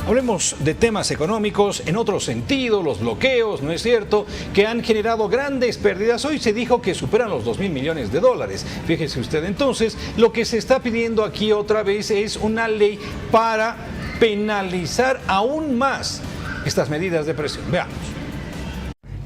Hablemos de temas económicos en otro sentido, los bloqueos, ¿no es cierto?, que han generado grandes pérdidas. Hoy se dijo que superan los 2.000 millones de dólares. Fíjese usted, entonces, lo que se está pidiendo aquí otra vez es una ley para penalizar aún más estas medidas de presión. Veamos.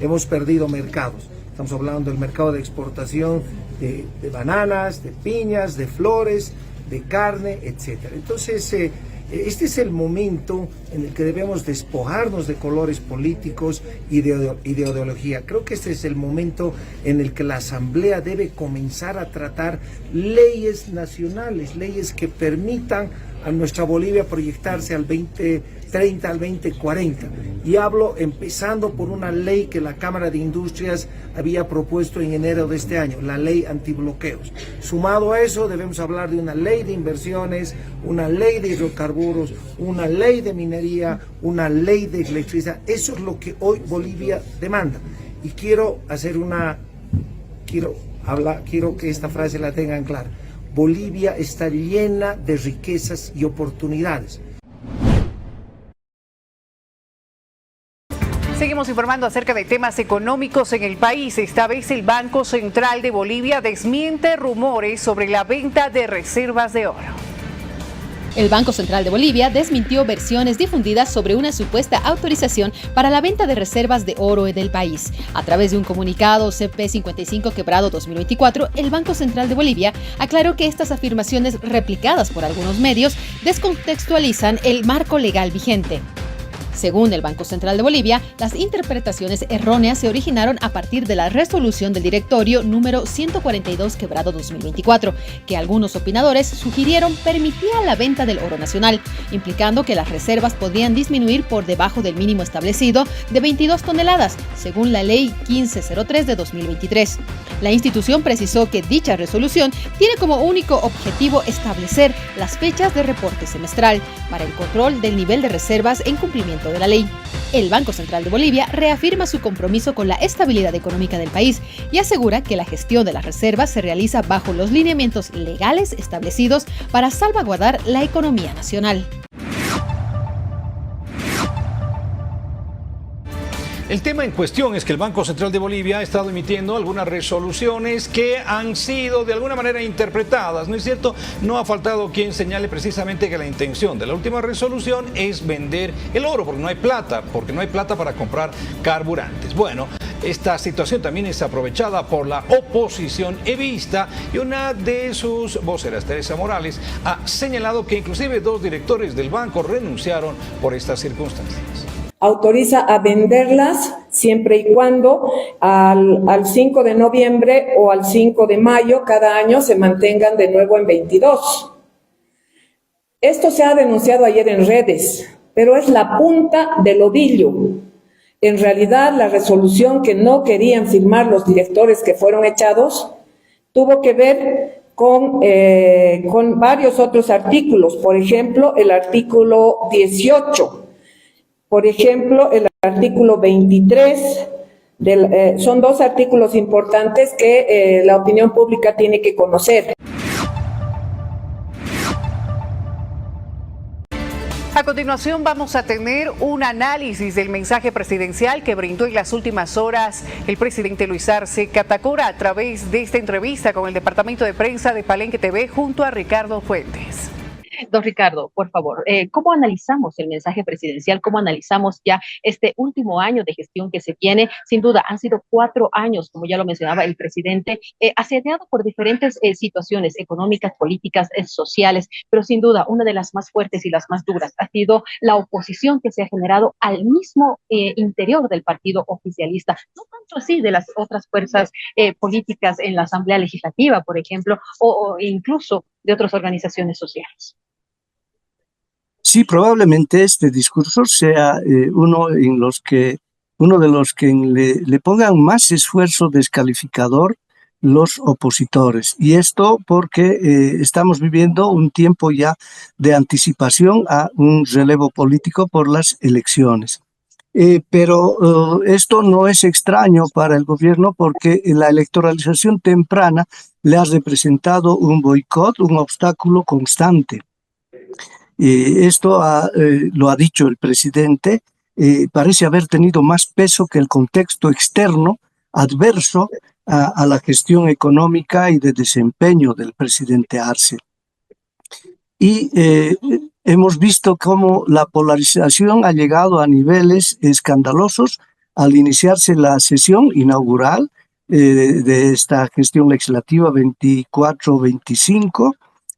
Hemos perdido mercados. Estamos hablando del mercado de exportación de bananas, de piñas, de flores, de carne, etc. Entonces, este es el momento en el que debemos despojarnos de colores políticos y de ideología. Creo que este es el momento en el que la Asamblea debe comenzar a tratar leyes nacionales, leyes que permitan a nuestra Bolivia proyectarse al 2030, al 2040. Y hablo empezando por una ley que la Cámara de Industrias había propuesto en enero de este año, la ley antibloqueos. Sumado a eso, debemos hablar de una ley de inversiones, una ley de hidrocarburos, una ley de minería, una ley de electricidad. Eso es lo que hoy Bolivia demanda. Y quiero que esta frase la tengan clara. Bolivia está llena de riquezas y oportunidades. Seguimos informando acerca de temas económicos en el país. Esta vez el Banco Central de Bolivia desmiente rumores sobre la venta de reservas de oro. El Banco Central de Bolivia desmintió versiones difundidas sobre una supuesta autorización para la venta de reservas de oro en el país. A través de un comunicado CP55-2024, el Banco Central de Bolivia aclaró que estas afirmaciones, replicadas por algunos medios, descontextualizan el marco legal vigente. Según el Banco Central de Bolivia, las interpretaciones erróneas se originaron a partir de la resolución del directorio número 142/2024, que algunos opinadores sugirieron permitía la venta del oro nacional, implicando que las reservas podrían disminuir por debajo del mínimo establecido de 22 toneladas, según la Ley 1503 de 2023. La institución precisó que dicha resolución tiene como único objetivo establecer las fechas de reporte semestral para el control del nivel de reservas en cumplimiento de la ley. El Banco Central de Bolivia reafirma su compromiso con la estabilidad económica del país y asegura que la gestión de las reservas se realiza bajo los lineamientos legales establecidos para salvaguardar la economía nacional. El tema en cuestión es que el Banco Central de Bolivia ha estado emitiendo algunas resoluciones que han sido de alguna manera interpretadas, ¿no es cierto? No ha faltado quien señale precisamente que la intención de la última resolución es vender el oro, porque no hay plata para comprar carburantes. Bueno, esta situación también es aprovechada por la oposición evista y una de sus voceras, Teresa Morales, ha señalado que inclusive 2 directores del banco renunciaron por estas circunstancias. Autoriza a venderlas siempre y cuando al 5 de noviembre o al 5 de mayo cada año se mantengan de nuevo en 22. Esto se ha denunciado ayer en redes, pero es la punta del ovillo. En realidad, la resolución que no querían firmar los directores que fueron echados tuvo que ver con varios otros artículos, por ejemplo, el artículo 18. Por ejemplo, el artículo 23, son 2 artículos importantes que la opinión pública tiene que conocer. A continuación vamos a tener un análisis del mensaje presidencial que brindó en las últimas horas el presidente Luis Arce Catacora a través de esta entrevista con el Departamento de Prensa de Palenque TV junto a Ricardo Fuentes. Don Ricardo, por favor, ¿cómo analizamos el mensaje presidencial? ¿Cómo analizamos ya este último año de gestión que se viene? Sin duda, han sido 4 años, como ya lo mencionaba el presidente, asediado por diferentes situaciones económicas, políticas, sociales, pero sin duda, una de las más fuertes y las más duras ha sido la oposición que se ha generado al mismo interior del partido oficialista, no tanto así de las otras fuerzas políticas en la Asamblea Legislativa, por ejemplo, o incluso de otras organizaciones sociales. Sí, probablemente este discurso sea uno de los que le pongan más esfuerzo descalificador los opositores. Y esto porque estamos viviendo un tiempo ya de anticipación a un relevo político por las elecciones. Pero esto no es extraño para el gobierno porque la electoralización temprana le ha representado un boicot, un obstáculo constante. Esto lo ha dicho el presidente, parece haber tenido más peso que el contexto externo adverso a la gestión económica y de desempeño del presidente Arce. Y hemos visto cómo la polarización ha llegado a niveles escandalosos al iniciarse la sesión inaugural de esta gestión legislativa 24-25,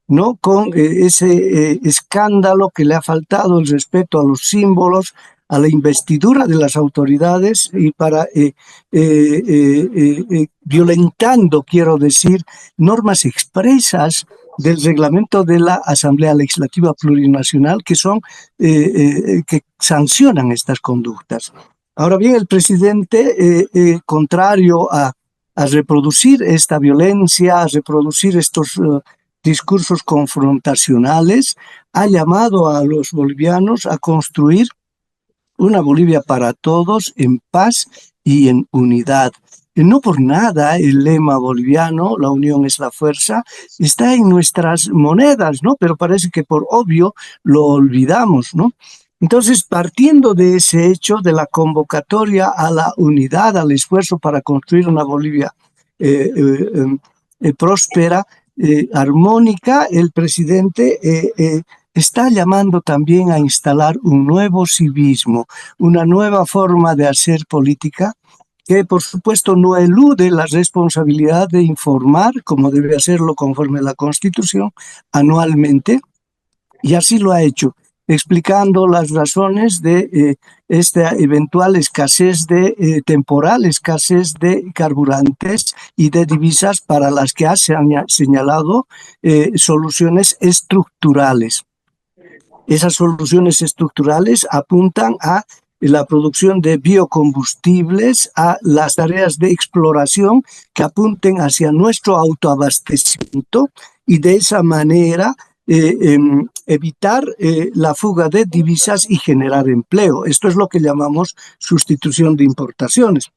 ¿no? Con ese escándalo que le ha faltado el respeto a los símbolos, a la investidura de las autoridades y para violentando, quiero decir, normas expresas del reglamento de la Asamblea Legislativa Plurinacional que que sancionan estas conductas. Ahora bien, el presidente, contrario a reproducir esta violencia, a reproducir estos discursos confrontacionales, ha llamado a los bolivianos a construir una Bolivia para todos en paz y en unidad. No por nada el lema boliviano, la unión es la fuerza, está en nuestras monedas, ¿no? Pero parece que por obvio lo olvidamos, ¿no? Entonces, partiendo de ese hecho, de la convocatoria a la unidad, al esfuerzo para construir una Bolivia próspera, armónica, el presidente está llamando también a instalar un nuevo civismo, una nueva forma de hacer política que por supuesto no elude la responsabilidad de informar, como debe hacerlo conforme a la Constitución, anualmente, y así lo ha hecho, explicando las razones de esta eventual escasez temporal escasez de carburantes y de divisas para las que ha señalado soluciones estructurales. Esas soluciones estructurales apuntan a la producción de biocombustibles, a las tareas de exploración que apunten hacia nuestro autoabastecimiento y de esa manera evitar la fuga de divisas y generar empleo. Esto es lo que llamamos sustitución de importaciones.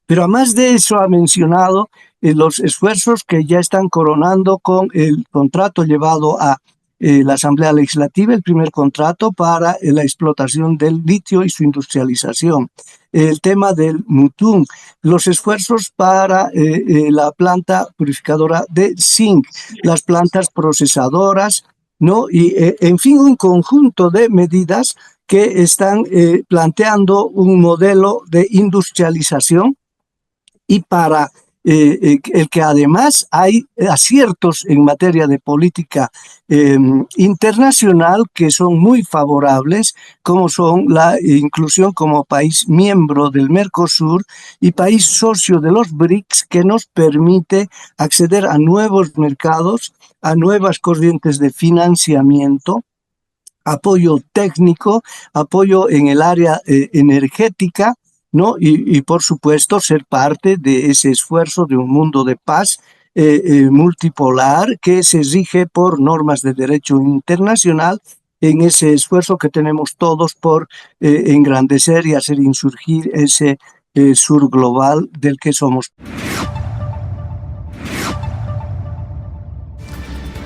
Pero además de eso ha mencionado los esfuerzos que ya están coronando con el contrato llevado a la Asamblea Legislativa el primer contrato para la explotación del litio y su industrialización. El tema del Mutum, los esfuerzos para la planta purificadora de zinc, las plantas procesadoras, ¿no? Y en fin, un conjunto de medidas que están planteando un modelo de industrialización y para el que además hay aciertos en materia de política internacional que son muy favorables, como son la inclusión como país miembro del Mercosur y país socio de los BRICS, que nos permite acceder a nuevos mercados, a nuevas corrientes de financiamiento, apoyo técnico, apoyo en el área energética, ¿no? Y por supuesto ser parte de ese esfuerzo de un mundo de paz multipolar que se rige por normas de derecho internacional, en ese esfuerzo que tenemos todos por engrandecer y hacer insurgir ese sur global del que somos.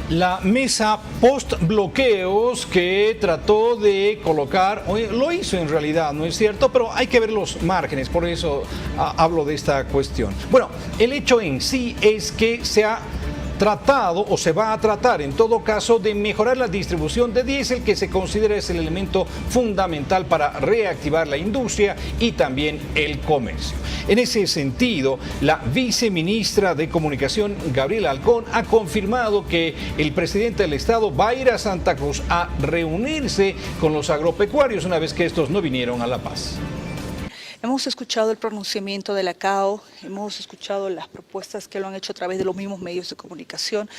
La mesa post-bloqueos que trató de colocar, lo hizo en realidad, ¿no es cierto? Pero hay que ver los márgenes, por eso hablo de esta cuestión. Bueno, el hecho en sí es que se ha tratado o se va a tratar en todo caso de mejorar la distribución de diésel, que se considera es el elemento fundamental para reactivar la industria y también el comercio. En ese sentido, la viceministra de Comunicación, Gabriela Alcón, ha confirmado que el presidente del Estado va a ir a Santa Cruz a reunirse con los agropecuarios una vez que estos no vinieron a La Paz. Hemos escuchado el pronunciamiento de la CAO, hemos escuchado las propuestas que lo han hecho a través de los mismos medios de comunicación.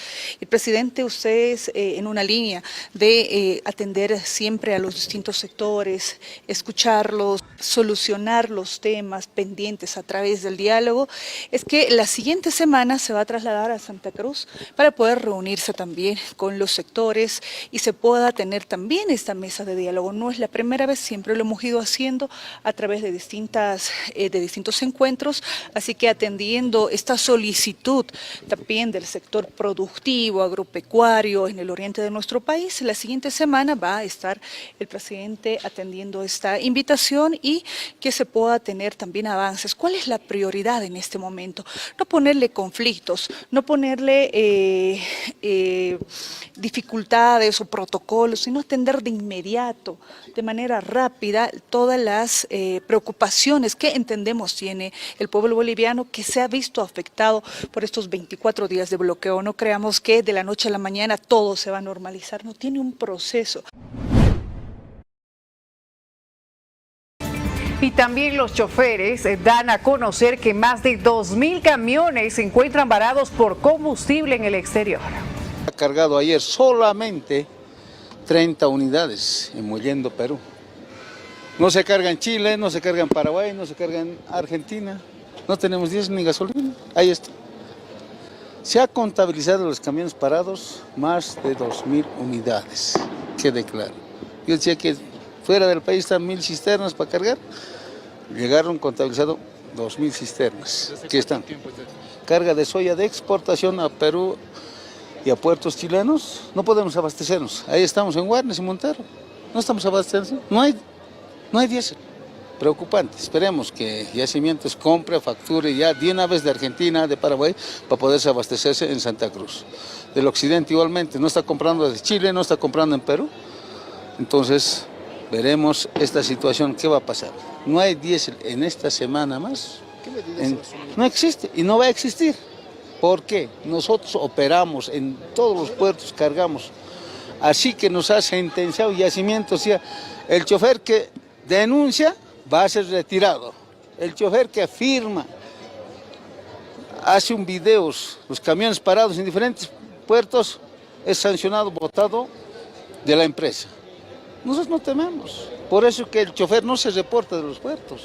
El presidente, ustedes en una línea de atender siempre a los distintos sectores, escucharlos, solucionar los temas pendientes a través del diálogo, es que la siguiente semana se va a trasladar a Santa Cruz para poder reunirse también con los sectores y se pueda tener también esta mesa de diálogo. No es la primera vez, siempre lo hemos ido haciendo a través de distintos encuentros, así que atendiendo esta solicitud también del sector productivo, agropecuario en el oriente de nuestro país, la siguiente semana va a estar el presidente atendiendo esta invitación y que se pueda tener también avances. ¿Cuál es la prioridad en este momento? No ponerle conflictos, no ponerle dificultades o protocolos, sino atender de inmediato, de manera rápida, todas las preocupaciones que entendemos tiene el pueblo boliviano, que se ha visto afectado por estos 24 días de bloqueo. No creamos que de la noche a la mañana todo se va a normalizar, no, tiene un proceso. Y también los choferes dan a conocer que más de 2.000 camiones se encuentran varados por combustible en el exterior. Ha cargado ayer solamente 30 unidades en Mollendo, Perú. No se carga en Chile, no se carga en Paraguay, no se carga en Argentina. No tenemos diésel ni gasolina. Ahí está. Se ha contabilizado los camiones parados más de 2.000 unidades. Quede claro. Yo decía que fuera del país están 1.000 cisternas para cargar. Llegaron contabilizado 2.000 cisternas. ¿Qué están? Carga de soya de exportación a Perú y a puertos chilenos. No podemos abastecernos. Ahí estamos en Guarnes y Montero. No estamos abasteciendo. No hay diésel. Preocupante. Esperemos que Yacimientos compre, facture ya de una vez de Argentina, de Paraguay, para poderse abastecerse en Santa Cruz. Del occidente igualmente, no está comprando de Chile, no está comprando en Perú. Entonces, veremos esta situación, qué va a pasar. No hay diésel en esta semana más. No existe y no va a existir. ¿Por qué? Nosotros operamos en todos los puertos, cargamos. Así que nos ha sentenciado Yacimientos, ya el chofer que denuncia va a ser retirado. El chofer que afirma, hace un video, los camiones parados en diferentes puertos, es sancionado, botado de la empresa. Nosotros no tememos. Por eso que el chofer no se reporta de los puertos.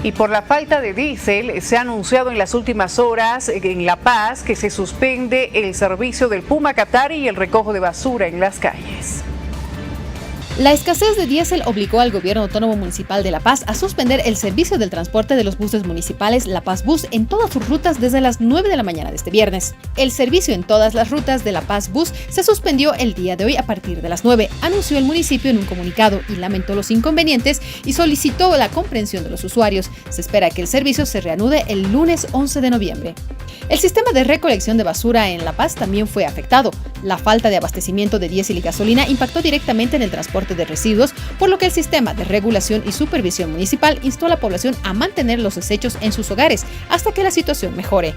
Y por la falta de diésel, se ha anunciado en las últimas horas en La Paz que se suspende el servicio del Puma Catarí y el recojo de basura en las calles. La escasez de diésel obligó al Gobierno Autónomo Municipal de La Paz a suspender el servicio del transporte de los buses municipales La Paz Bus en todas sus rutas desde las 9 de la mañana de este viernes. El servicio en todas las rutas de La Paz Bus se suspendió el día de hoy a partir de las 9, anunció el municipio en un comunicado y lamentó los inconvenientes y solicitó la comprensión de los usuarios. Se espera que el servicio se reanude el lunes 11 de noviembre. El sistema de recolección de basura en La Paz también fue afectado. La falta de abastecimiento de diésel y gasolina impactó directamente en el transporte de residuos, por lo que el sistema de regulación y supervisión municipal instó a la población a mantener los desechos en sus hogares hasta que la situación mejore.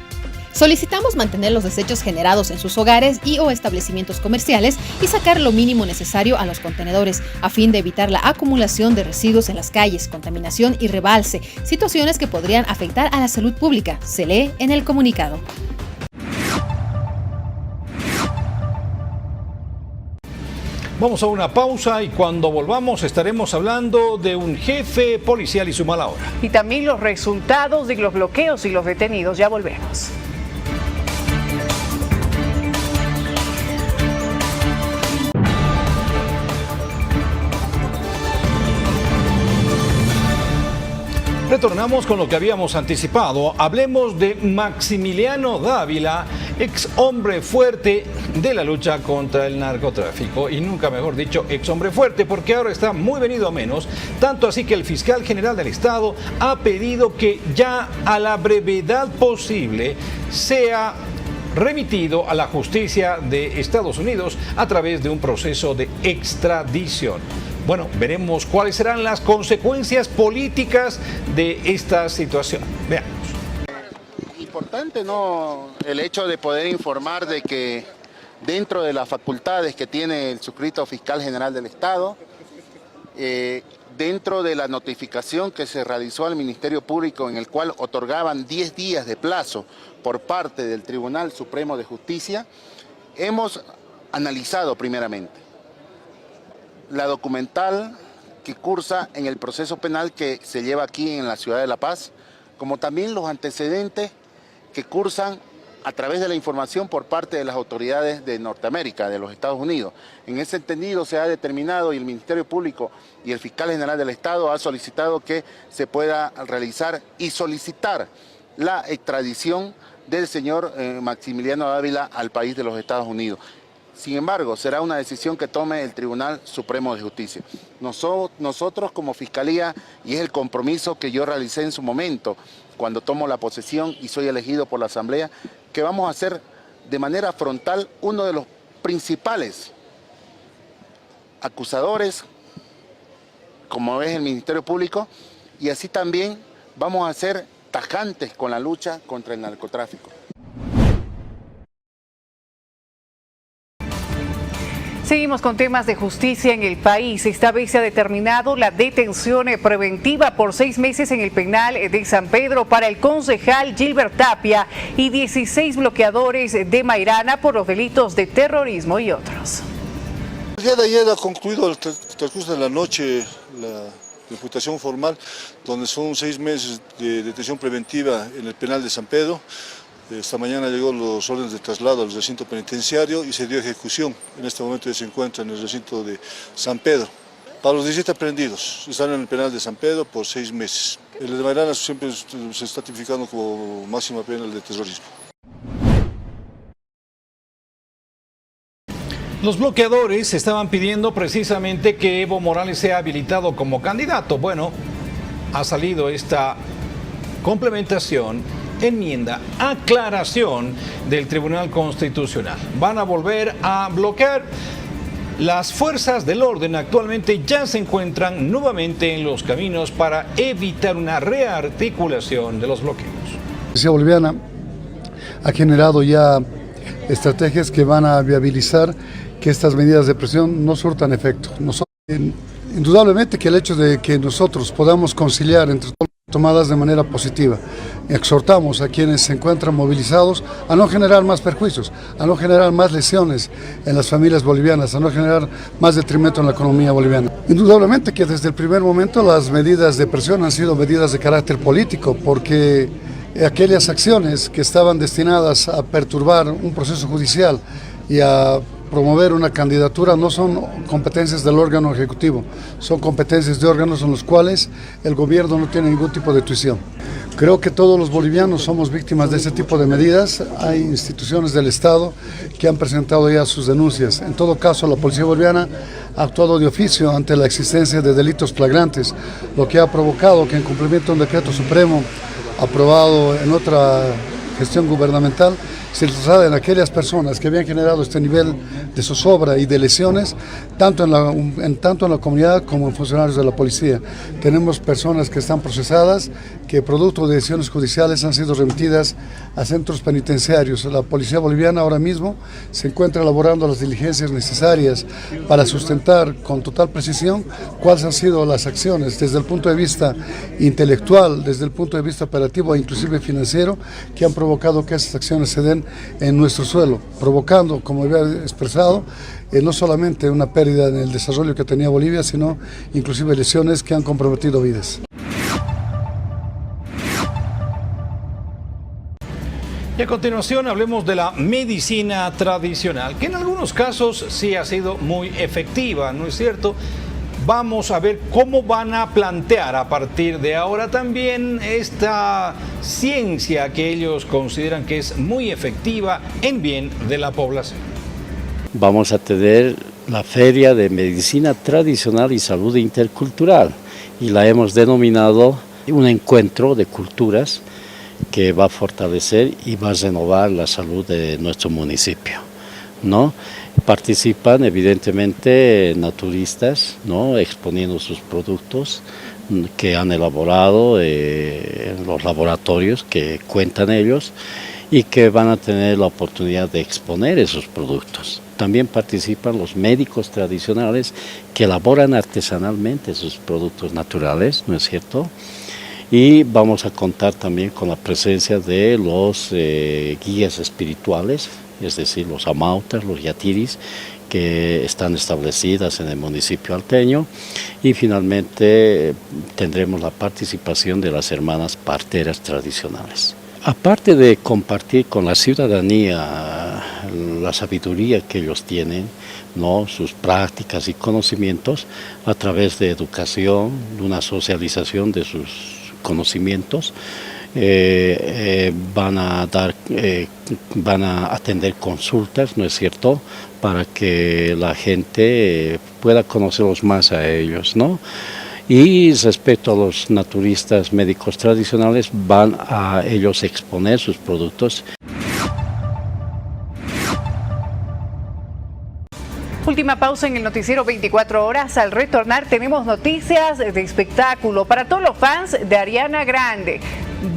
Solicitamos mantener los desechos generados en sus hogares y o establecimientos comerciales y sacar lo mínimo necesario a los contenedores, a fin de evitar la acumulación de residuos en las calles, contaminación y rebalse, situaciones que podrían afectar a la salud pública, se lee en el comunicado. Vamos a una pausa y cuando volvamos estaremos hablando de un jefe policial y su mala hora. Y también los resultados de los bloqueos y los detenidos. Ya volvemos. Retornamos con lo que habíamos anticipado. Hablemos de Maximiliano Dávila, ex hombre fuerte de la lucha contra el narcotráfico. Y nunca mejor dicho, ex hombre fuerte, porque ahora está muy venido a menos. Tanto así que el fiscal general del Estado ha pedido que ya a la brevedad posible sea remitido a la justicia de Estados Unidos a través de un proceso de extradición. Bueno, veremos cuáles serán las consecuencias políticas de esta situación. Veamos. Importante, ¿no?, el hecho de poder informar de que dentro de las facultades que tiene el suscrito fiscal general del Estado, dentro de la notificación que se realizó al Ministerio Público en el cual otorgaban 10 días de plazo por parte del Tribunal Supremo de Justicia, hemos analizado primeramente la documental que cursa en el proceso penal que se lleva aquí en la ciudad de La Paz, como también los antecedentes que cursan a través de la información por parte de las autoridades de Norteamérica, de los Estados Unidos. En ese entendido se ha determinado y el Ministerio Público y el Fiscal General del Estado ha solicitado que se pueda realizar y solicitar la extradición del señor Maximiliano Dávila al país de los Estados Unidos. Sin embargo, será una decisión que tome el Tribunal Supremo de Justicia. Nosotros como Fiscalía, y es el compromiso que yo realicé en su momento, cuando tomo la posesión y soy elegido por la Asamblea, que vamos a ser de manera frontal uno de los principales acusadores, como es el Ministerio Público, y así también vamos a ser tajantes con la lucha contra el narcotráfico. Seguimos con temas de justicia en el país. Esta vez se ha determinado la detención preventiva por 6 meses en el penal de San Pedro para el concejal Gilbert Tapia y 16 bloqueadores de Mairana por los delitos de terrorismo y otros. El día de ayer ha concluido el transcurso de la noche la imputación formal, donde son 6 meses de detención preventiva en el penal de San Pedro. Esta mañana llegó los órdenes de traslado al recinto penitenciario y se dio ejecución. En este momento ya se encuentra en el recinto de San Pedro. Para los 17 aprehendidos, están en el penal de San Pedro por 6 meses. El de Mairana siempre se está tipificando como máxima pena el de terrorismo. Los bloqueadores estaban pidiendo precisamente que Evo Morales sea habilitado como candidato. Bueno, ha salido esta complementación, enmienda, aclaración del Tribunal Constitucional. Van a volver a bloquear. Las fuerzas del orden actualmente ya se encuentran nuevamente en los caminos para evitar una rearticulación de los bloqueos. La policía boliviana ha generado ya estrategias que van a viabilizar que estas medidas de presión no surtan efecto. Indudablemente que el hecho de que nosotros podamos conciliar entre todos tomadas de manera positiva. Exhortamos a quienes se encuentran movilizados a no generar más perjuicios, a no generar más lesiones en las familias bolivianas, a no generar más detrimento en la economía boliviana. Indudablemente que desde el primer momento las medidas de presión han sido medidas de carácter político, porque aquellas acciones que estaban destinadas a perturbar un proceso judicial y a promover una candidatura no son competencias del órgano ejecutivo, son competencias de órganos en los cuales el gobierno no tiene ningún tipo de tuición. Creo que todos los bolivianos somos víctimas de ese tipo de medidas. Hay instituciones del Estado que han presentado ya sus denuncias. En todo caso, la Policía Boliviana ha actuado de oficio ante la existencia de delitos flagrantes, lo que ha provocado que en cumplimiento de un decreto supremo aprobado en otra gestión gubernamental, se trasladen aquellas personas que habían generado este nivel de zozobra y de lesiones, tanto en la comunidad como en funcionarios de la policía. Tenemos personas que están procesadas, que producto de decisiones judiciales han sido remitidas a centros penitenciarios. La Policía Boliviana ahora mismo se encuentra elaborando las diligencias necesarias para sustentar con total precisión cuáles han sido las acciones desde el punto de vista intelectual, desde el punto de vista operativo e inclusive financiero, que han provocado que esas acciones se den en nuestro suelo, provocando, como había expresado, no solamente una pérdida en el desarrollo que tenía Bolivia, sino inclusive lesiones que han comprometido vidas. Y a continuación hablemos de la medicina tradicional, que en algunos casos sí ha sido muy efectiva, ¿no es cierto? Vamos a ver cómo van a plantear a partir de ahora también esta ciencia que ellos consideran que es muy efectiva en bien de la población. Vamos a tener la Feria de Medicina Tradicional y Salud Intercultural y la hemos denominado un encuentro de culturas que va a fortalecer y va a renovar la salud de nuestro municipio, ¿no? Participan evidentemente naturistas, ¿no? Exponiendo sus productos que han elaborado en los laboratorios que cuentan ellos y que van a tener la oportunidad de exponer esos productos. También participan los médicos tradicionales que elaboran artesanalmente sus productos naturales, ¿no es cierto? Y vamos a contar también con la presencia de los guías espirituales, es decir, los amautas, los yatiris, que están establecidas en el municipio alteño, y finalmente tendremos la participación de las hermanas parteras tradicionales. Aparte de compartir con la ciudadanía la sabiduría que ellos tienen, ¿no? Sus prácticas y conocimientos, a través de educación, de una socialización de sus conocimientos, van a atender consultas, ¿no es cierto?, para que la gente pueda conocerlos más a ellos, ¿no? Y respecto a los naturistas médicos tradicionales, van a ellos exponer sus productos. Última pausa en el noticiero 24 horas. Al retornar tenemos noticias de espectáculo para todos los fans de Ariana Grande.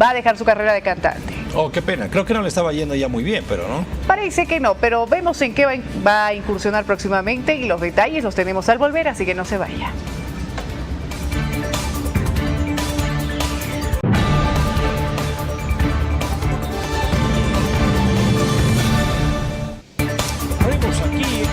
Va a dejar su carrera de cantante. Oh, qué pena. Creo que no le estaba yendo ya muy bien, pero no. Parece que no, pero vemos en qué va a incursionar próximamente y los detalles los tenemos al volver, así que no se vaya.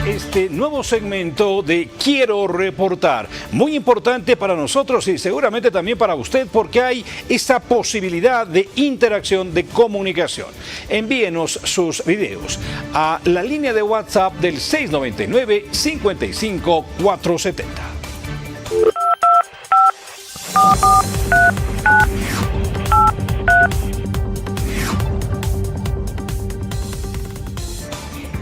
Este nuevo segmento de Quiero Reportar, muy importante para nosotros y seguramente también para usted, porque hay esa posibilidad de interacción, de comunicación. Envíenos sus videos a la línea de WhatsApp del 699-55470.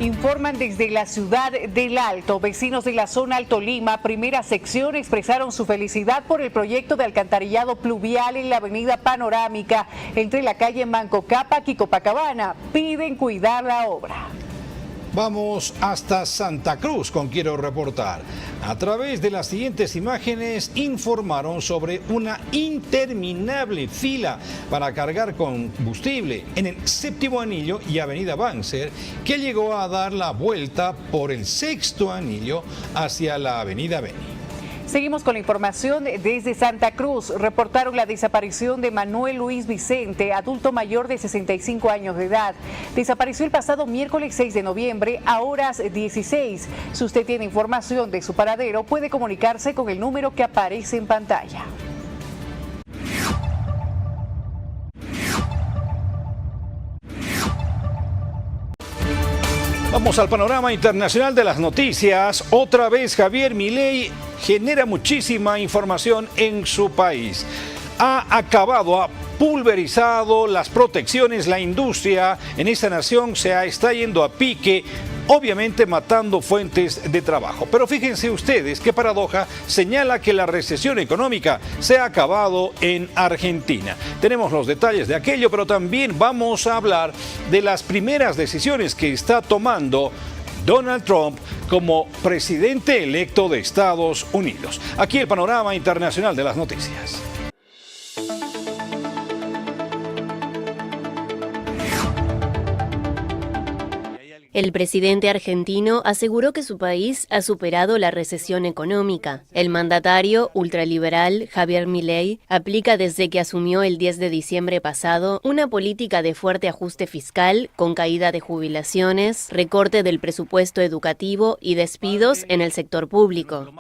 Informan desde la ciudad del Alto. Vecinos de la zona Alto Lima, primera sección, expresaron su felicidad por el proyecto de alcantarillado pluvial en la avenida Panorámica entre la calle Manco Cápac y Copacabana. Piden cuidar la obra. Vamos hasta Santa Cruz con Quiero Reportar. A través de las siguientes imágenes informaron sobre una interminable fila para cargar combustible en el séptimo anillo y avenida Banzer, que llegó a dar la vuelta por el sexto anillo hacia la avenida Beni. Seguimos con la información desde Santa Cruz. Reportaron la desaparición de Manuel Luis Vicente, adulto mayor de 65 años de edad. Desapareció el pasado miércoles 6 de noviembre a horas 16. Si usted tiene información de su paradero, puede comunicarse con el número que aparece en pantalla. Vamos al panorama internacional de las noticias. Otra vez Javier Milei genera muchísima información en su país. Ha pulverizado las protecciones, la industria en esta nación está yendo a pique, obviamente matando fuentes de trabajo. Pero fíjense ustedes qué paradoja, señala que la recesión económica se ha acabado en Argentina. Tenemos los detalles de aquello, pero también vamos a hablar de las primeras decisiones que está tomando Donald Trump como presidente electo de Estados Unidos. Aquí el panorama internacional de las noticias. El presidente argentino aseguró que su país ha superado la recesión económica. El mandatario ultraliberal Javier Milei aplica desde que asumió el 10 de diciembre pasado una política de fuerte ajuste fiscal con caída de jubilaciones, recorte del presupuesto educativo y despidos en el sector público.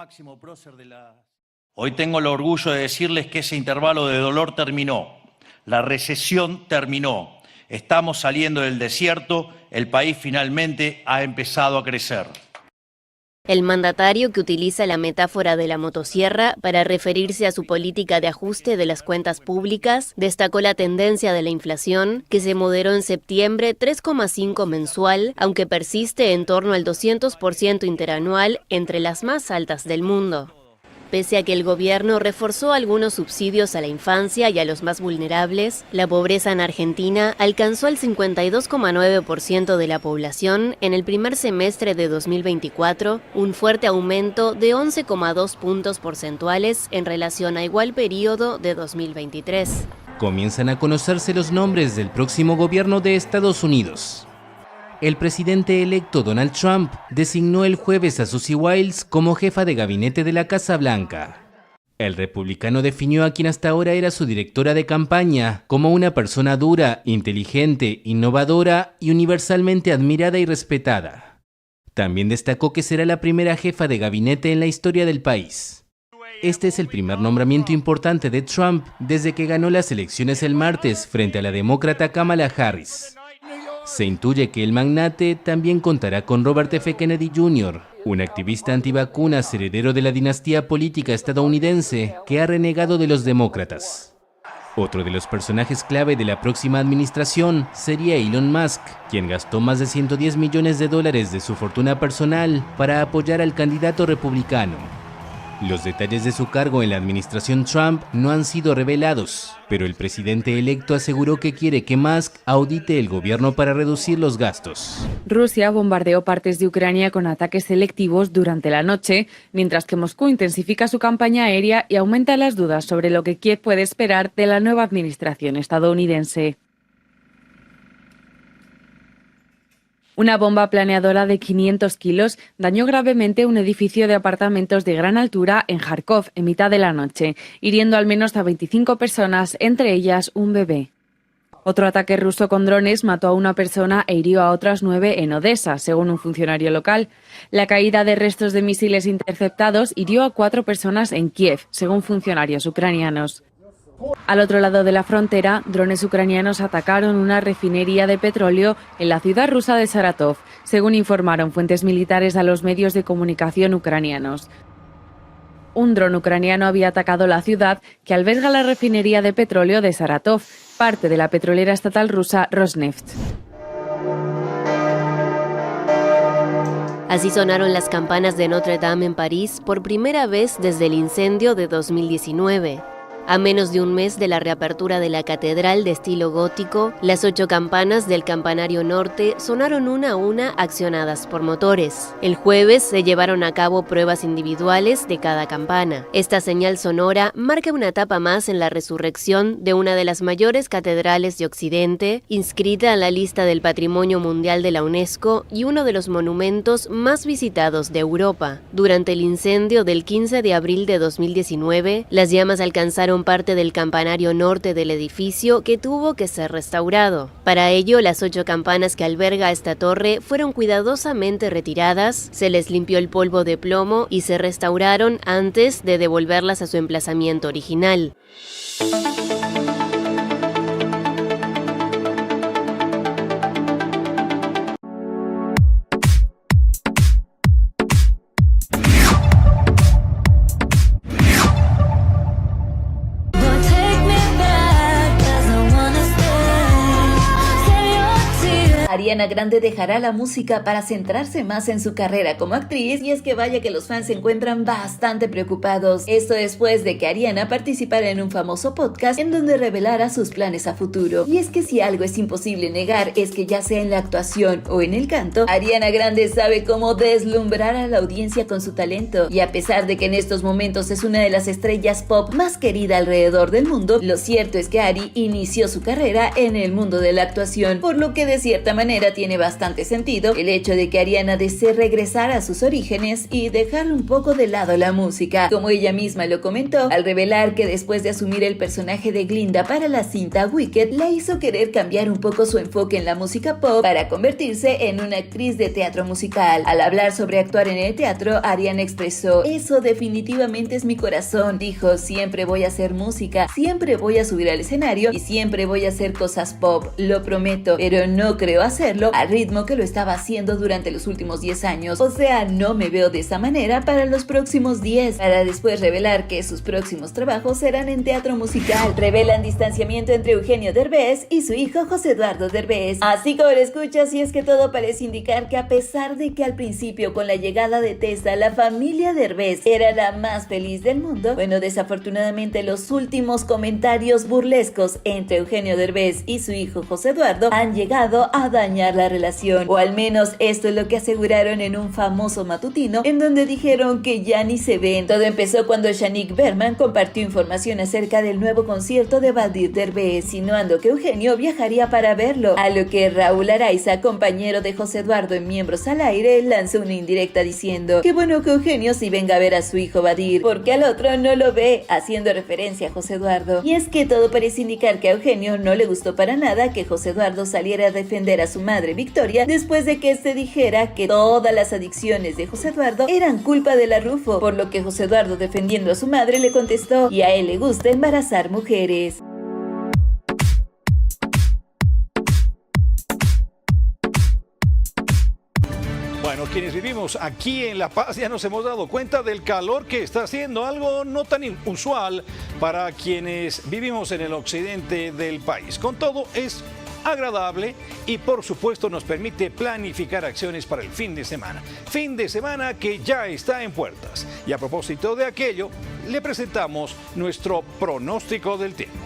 Hoy tengo el orgullo de decirles que ese intervalo de dolor terminó. La recesión terminó. Estamos saliendo del desierto, el país finalmente ha empezado a crecer. El mandatario, que utiliza la metáfora de la motosierra para referirse a su política de ajuste de las cuentas públicas, destacó la tendencia de la inflación, que se moderó en septiembre 3,5 mensual, aunque persiste en torno al 200% interanual, entre las más altas del mundo. Pese a que el gobierno reforzó algunos subsidios a la infancia y a los más vulnerables, la pobreza en Argentina alcanzó el 52,9% de la población en el primer semestre de 2024, un fuerte aumento de 11,2 puntos porcentuales en relación a igual periodo de 2023. Comienzan a conocerse los nombres del próximo gobierno de Estados Unidos. El presidente electo Donald Trump designó el jueves a Susie Wiles como jefa de gabinete de la Casa Blanca. El republicano definió a quien hasta ahora era su directora de campaña como una persona dura, inteligente, innovadora y universalmente admirada y respetada. También destacó que será la primera jefa de gabinete en la historia del país. Este es el primer nombramiento importante de Trump desde que ganó las elecciones el martes frente a la demócrata Kamala Harris. Se intuye que el magnate también contará con Robert F. Kennedy Jr., un activista antivacunas heredero de la dinastía política estadounidense que ha renegado de los demócratas. Otro de los personajes clave de la próxima administración sería Elon Musk, quien gastó más de $110 millones de su fortuna personal para apoyar al candidato republicano. Los detalles de su cargo en la administración Trump no han sido revelados, pero el presidente electo aseguró que quiere que Musk audite el gobierno para reducir los gastos. Rusia bombardeó partes de Ucrania con ataques selectivos durante la noche, mientras que Moscú intensifica su campaña aérea y aumenta las dudas sobre lo que Kiev puede esperar de la nueva administración estadounidense. Una bomba planeadora de 500 kilos dañó gravemente un edificio de apartamentos de gran altura en Kharkov en mitad de la noche, hiriendo al menos a 25 personas, entre ellas un bebé. Otro ataque ruso con drones mató a una persona e hirió a otras 9 en Odessa, según un funcionario local. La caída de restos de misiles interceptados hirió a 4 personas en Kiev, según funcionarios ucranianos. Al otro lado de la frontera, drones ucranianos atacaron una refinería de petróleo en la ciudad rusa de Saratov, según informaron fuentes militares a los medios de comunicación ucranianos. Un dron ucraniano había atacado la ciudad que alberga la refinería de petróleo de Saratov, parte de la petrolera estatal rusa Rosneft. Así sonaron las campanas de Notre Dame en París por primera vez desde el incendio de 2019. A menos de un mes de la reapertura de la catedral de estilo gótico, las 8 campanas del campanario norte sonaron una a una accionadas por motores. El jueves se llevaron a cabo pruebas individuales de cada campana. Esta señal sonora marca una etapa más en la resurrección de una de las mayores catedrales de Occidente, inscrita en la lista del Patrimonio Mundial de la UNESCO y uno de los monumentos más visitados de Europa. Durante el incendio del 15 de abril de 2019, las llamas alcanzaron parte del campanario norte del edificio, que tuvo que ser restaurado. Para ello, las 8 campanas que alberga esta torre fueron cuidadosamente retiradas, se les limpió el polvo de plomo y se restauraron antes de devolverlas a su emplazamiento original. Ariana Grande dejará la música para centrarse más en su carrera como actriz, y es que vaya que los fans se encuentran bastante preocupados. Esto después de que Ariana participara en un famoso podcast en donde revelara sus planes a futuro. Y es que si algo es imposible negar es que ya sea en la actuación o en el canto, Ariana Grande sabe cómo deslumbrar a la audiencia con su talento. Y a pesar de que en estos momentos es una de las estrellas pop más querida alrededor del mundo, lo cierto es que Ari inició su carrera en el mundo de la actuación, por lo que de cierta manera tiene bastante sentido el hecho de que Ariana desee regresar a sus orígenes y dejar un poco de lado la música, como ella misma lo comentó al revelar que después de asumir el personaje de Glinda para la cinta Wicked, la hizo querer cambiar un poco su enfoque en la música pop para convertirse en una actriz de teatro musical. Al hablar sobre actuar en el teatro, Ariana expresó: "Eso definitivamente es mi corazón", dijo, "siempre voy a hacer música, siempre voy a subir al escenario y siempre voy a hacer cosas pop, lo prometo, pero no creo hacerlo al ritmo que lo estaba haciendo durante los últimos 10 años, o sea, no me veo de esa manera para los próximos 10, para después revelar que sus próximos trabajos serán en teatro musical. Revelan distanciamiento entre Eugenio Derbez y su hijo José Eduardo Derbez. Así como lo escuchas, y es que todo parece indicar que a pesar de que al principio con la llegada de Tessa la familia Derbez era la más feliz del mundo, bueno, desafortunadamente los últimos comentarios burlescos entre Eugenio Derbez y su hijo José Eduardo han llegado a dañar la relación, o al menos esto es lo que aseguraron en un famoso matutino en donde dijeron que ya ni se ven. Todo empezó cuando Shanique Berman compartió información acerca del nuevo concierto de Badir Derbez, insinuando que Eugenio viajaría para verlo, a lo que Raúl Araiza, compañero de José Eduardo en Miembros al Aire, lanzó una indirecta diciendo: "Qué bueno que Eugenio sí venga a ver a su hijo Badir, porque al otro no lo ve", haciendo referencia a José Eduardo. Y es que todo parece indicar que a Eugenio no le gustó para nada que José Eduardo saliera a defender a su madre Victoria después de que este dijera que todas las adicciones de José Eduardo eran culpa de la Rufo, por lo que José Eduardo, defendiendo a su madre, le contestó: "Y a él le gusta embarazar mujeres". Bueno, quienes vivimos aquí en La Paz ya nos hemos dado cuenta del calor que está haciendo, algo no tan inusual para quienes vivimos en el occidente del país. Con todo, es agradable y por supuesto nos permite planificar acciones para el fin de semana. Fin de semana que ya está en puertas. Y a propósito de aquello, le presentamos nuestro pronóstico del tiempo.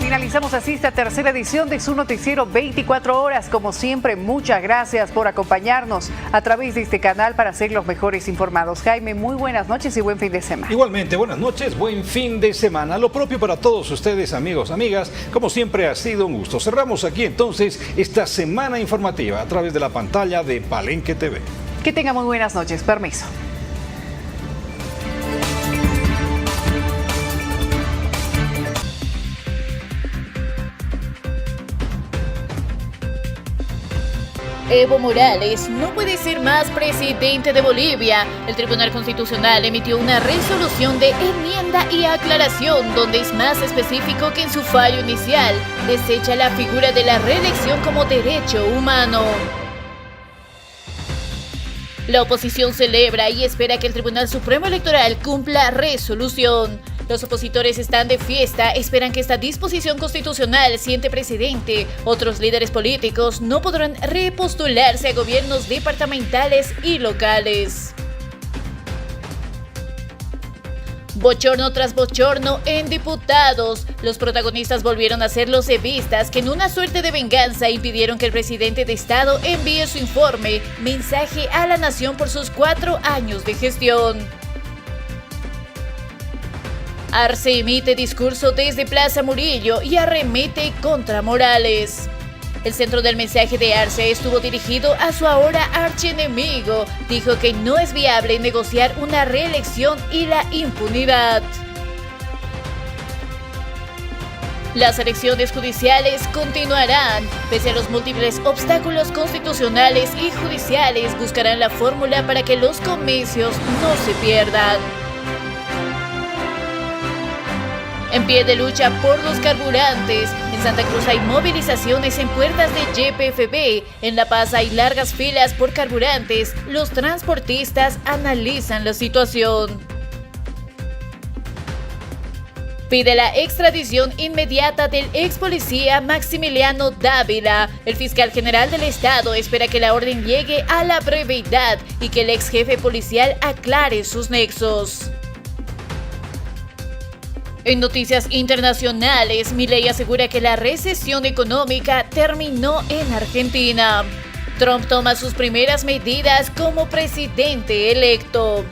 Finalizamos así esta tercera edición de su noticiero 24 horas. Como siempre, muchas gracias por acompañarnos a través de este canal para ser los mejores informados. Jaime, muy buenas noches y buen fin de semana. Igualmente, buenas noches, buen fin de semana. Lo propio para todos ustedes, amigos, amigas. Como siempre, ha sido un gusto. Cerramos aquí entonces esta semana informativa a través de la pantalla de Palenque TV. Que tenga muy buenas noches. Permiso. Evo Morales no puede ser más presidente de Bolivia. El Tribunal Constitucional emitió una resolución de enmienda y aclaración donde es más específico que en su fallo inicial. Desecha la figura de la reelección como derecho humano. La oposición celebra y espera que el Tribunal Supremo Electoral cumpla resolución. Los opositores están de fiesta, esperan que esta disposición constitucional siente precedente. Otros líderes políticos no podrán repostularse a gobiernos departamentales y locales. Bochorno tras bochorno en diputados. Los protagonistas volvieron a ser los evistas que en una suerte de venganza impidieron que el presidente de Estado envíe su informe, mensaje a la nación por sus 4 años de gestión. Arce emite discurso desde Plaza Murillo y arremete contra Morales. El centro del mensaje de Arce estuvo dirigido a su ahora archienemigo. Dijo que no es viable negociar una reelección y la impunidad. Las elecciones judiciales continuarán. Pese a los múltiples obstáculos constitucionales y judiciales, buscarán la fórmula para que los comicios no se pierdan. En pie de lucha por los carburantes. En Santa Cruz hay movilizaciones en puertas de YPFB. En La Paz hay largas filas por carburantes. Los transportistas analizan la situación. Pide la extradición inmediata del ex policía Maximiliano Dávila. El fiscal general del estado espera que la orden llegue a la brevedad y que el ex jefe policial aclare sus nexos. En noticias internacionales, Milei asegura que la recesión económica terminó en Argentina. Trump toma sus primeras medidas como presidente electo.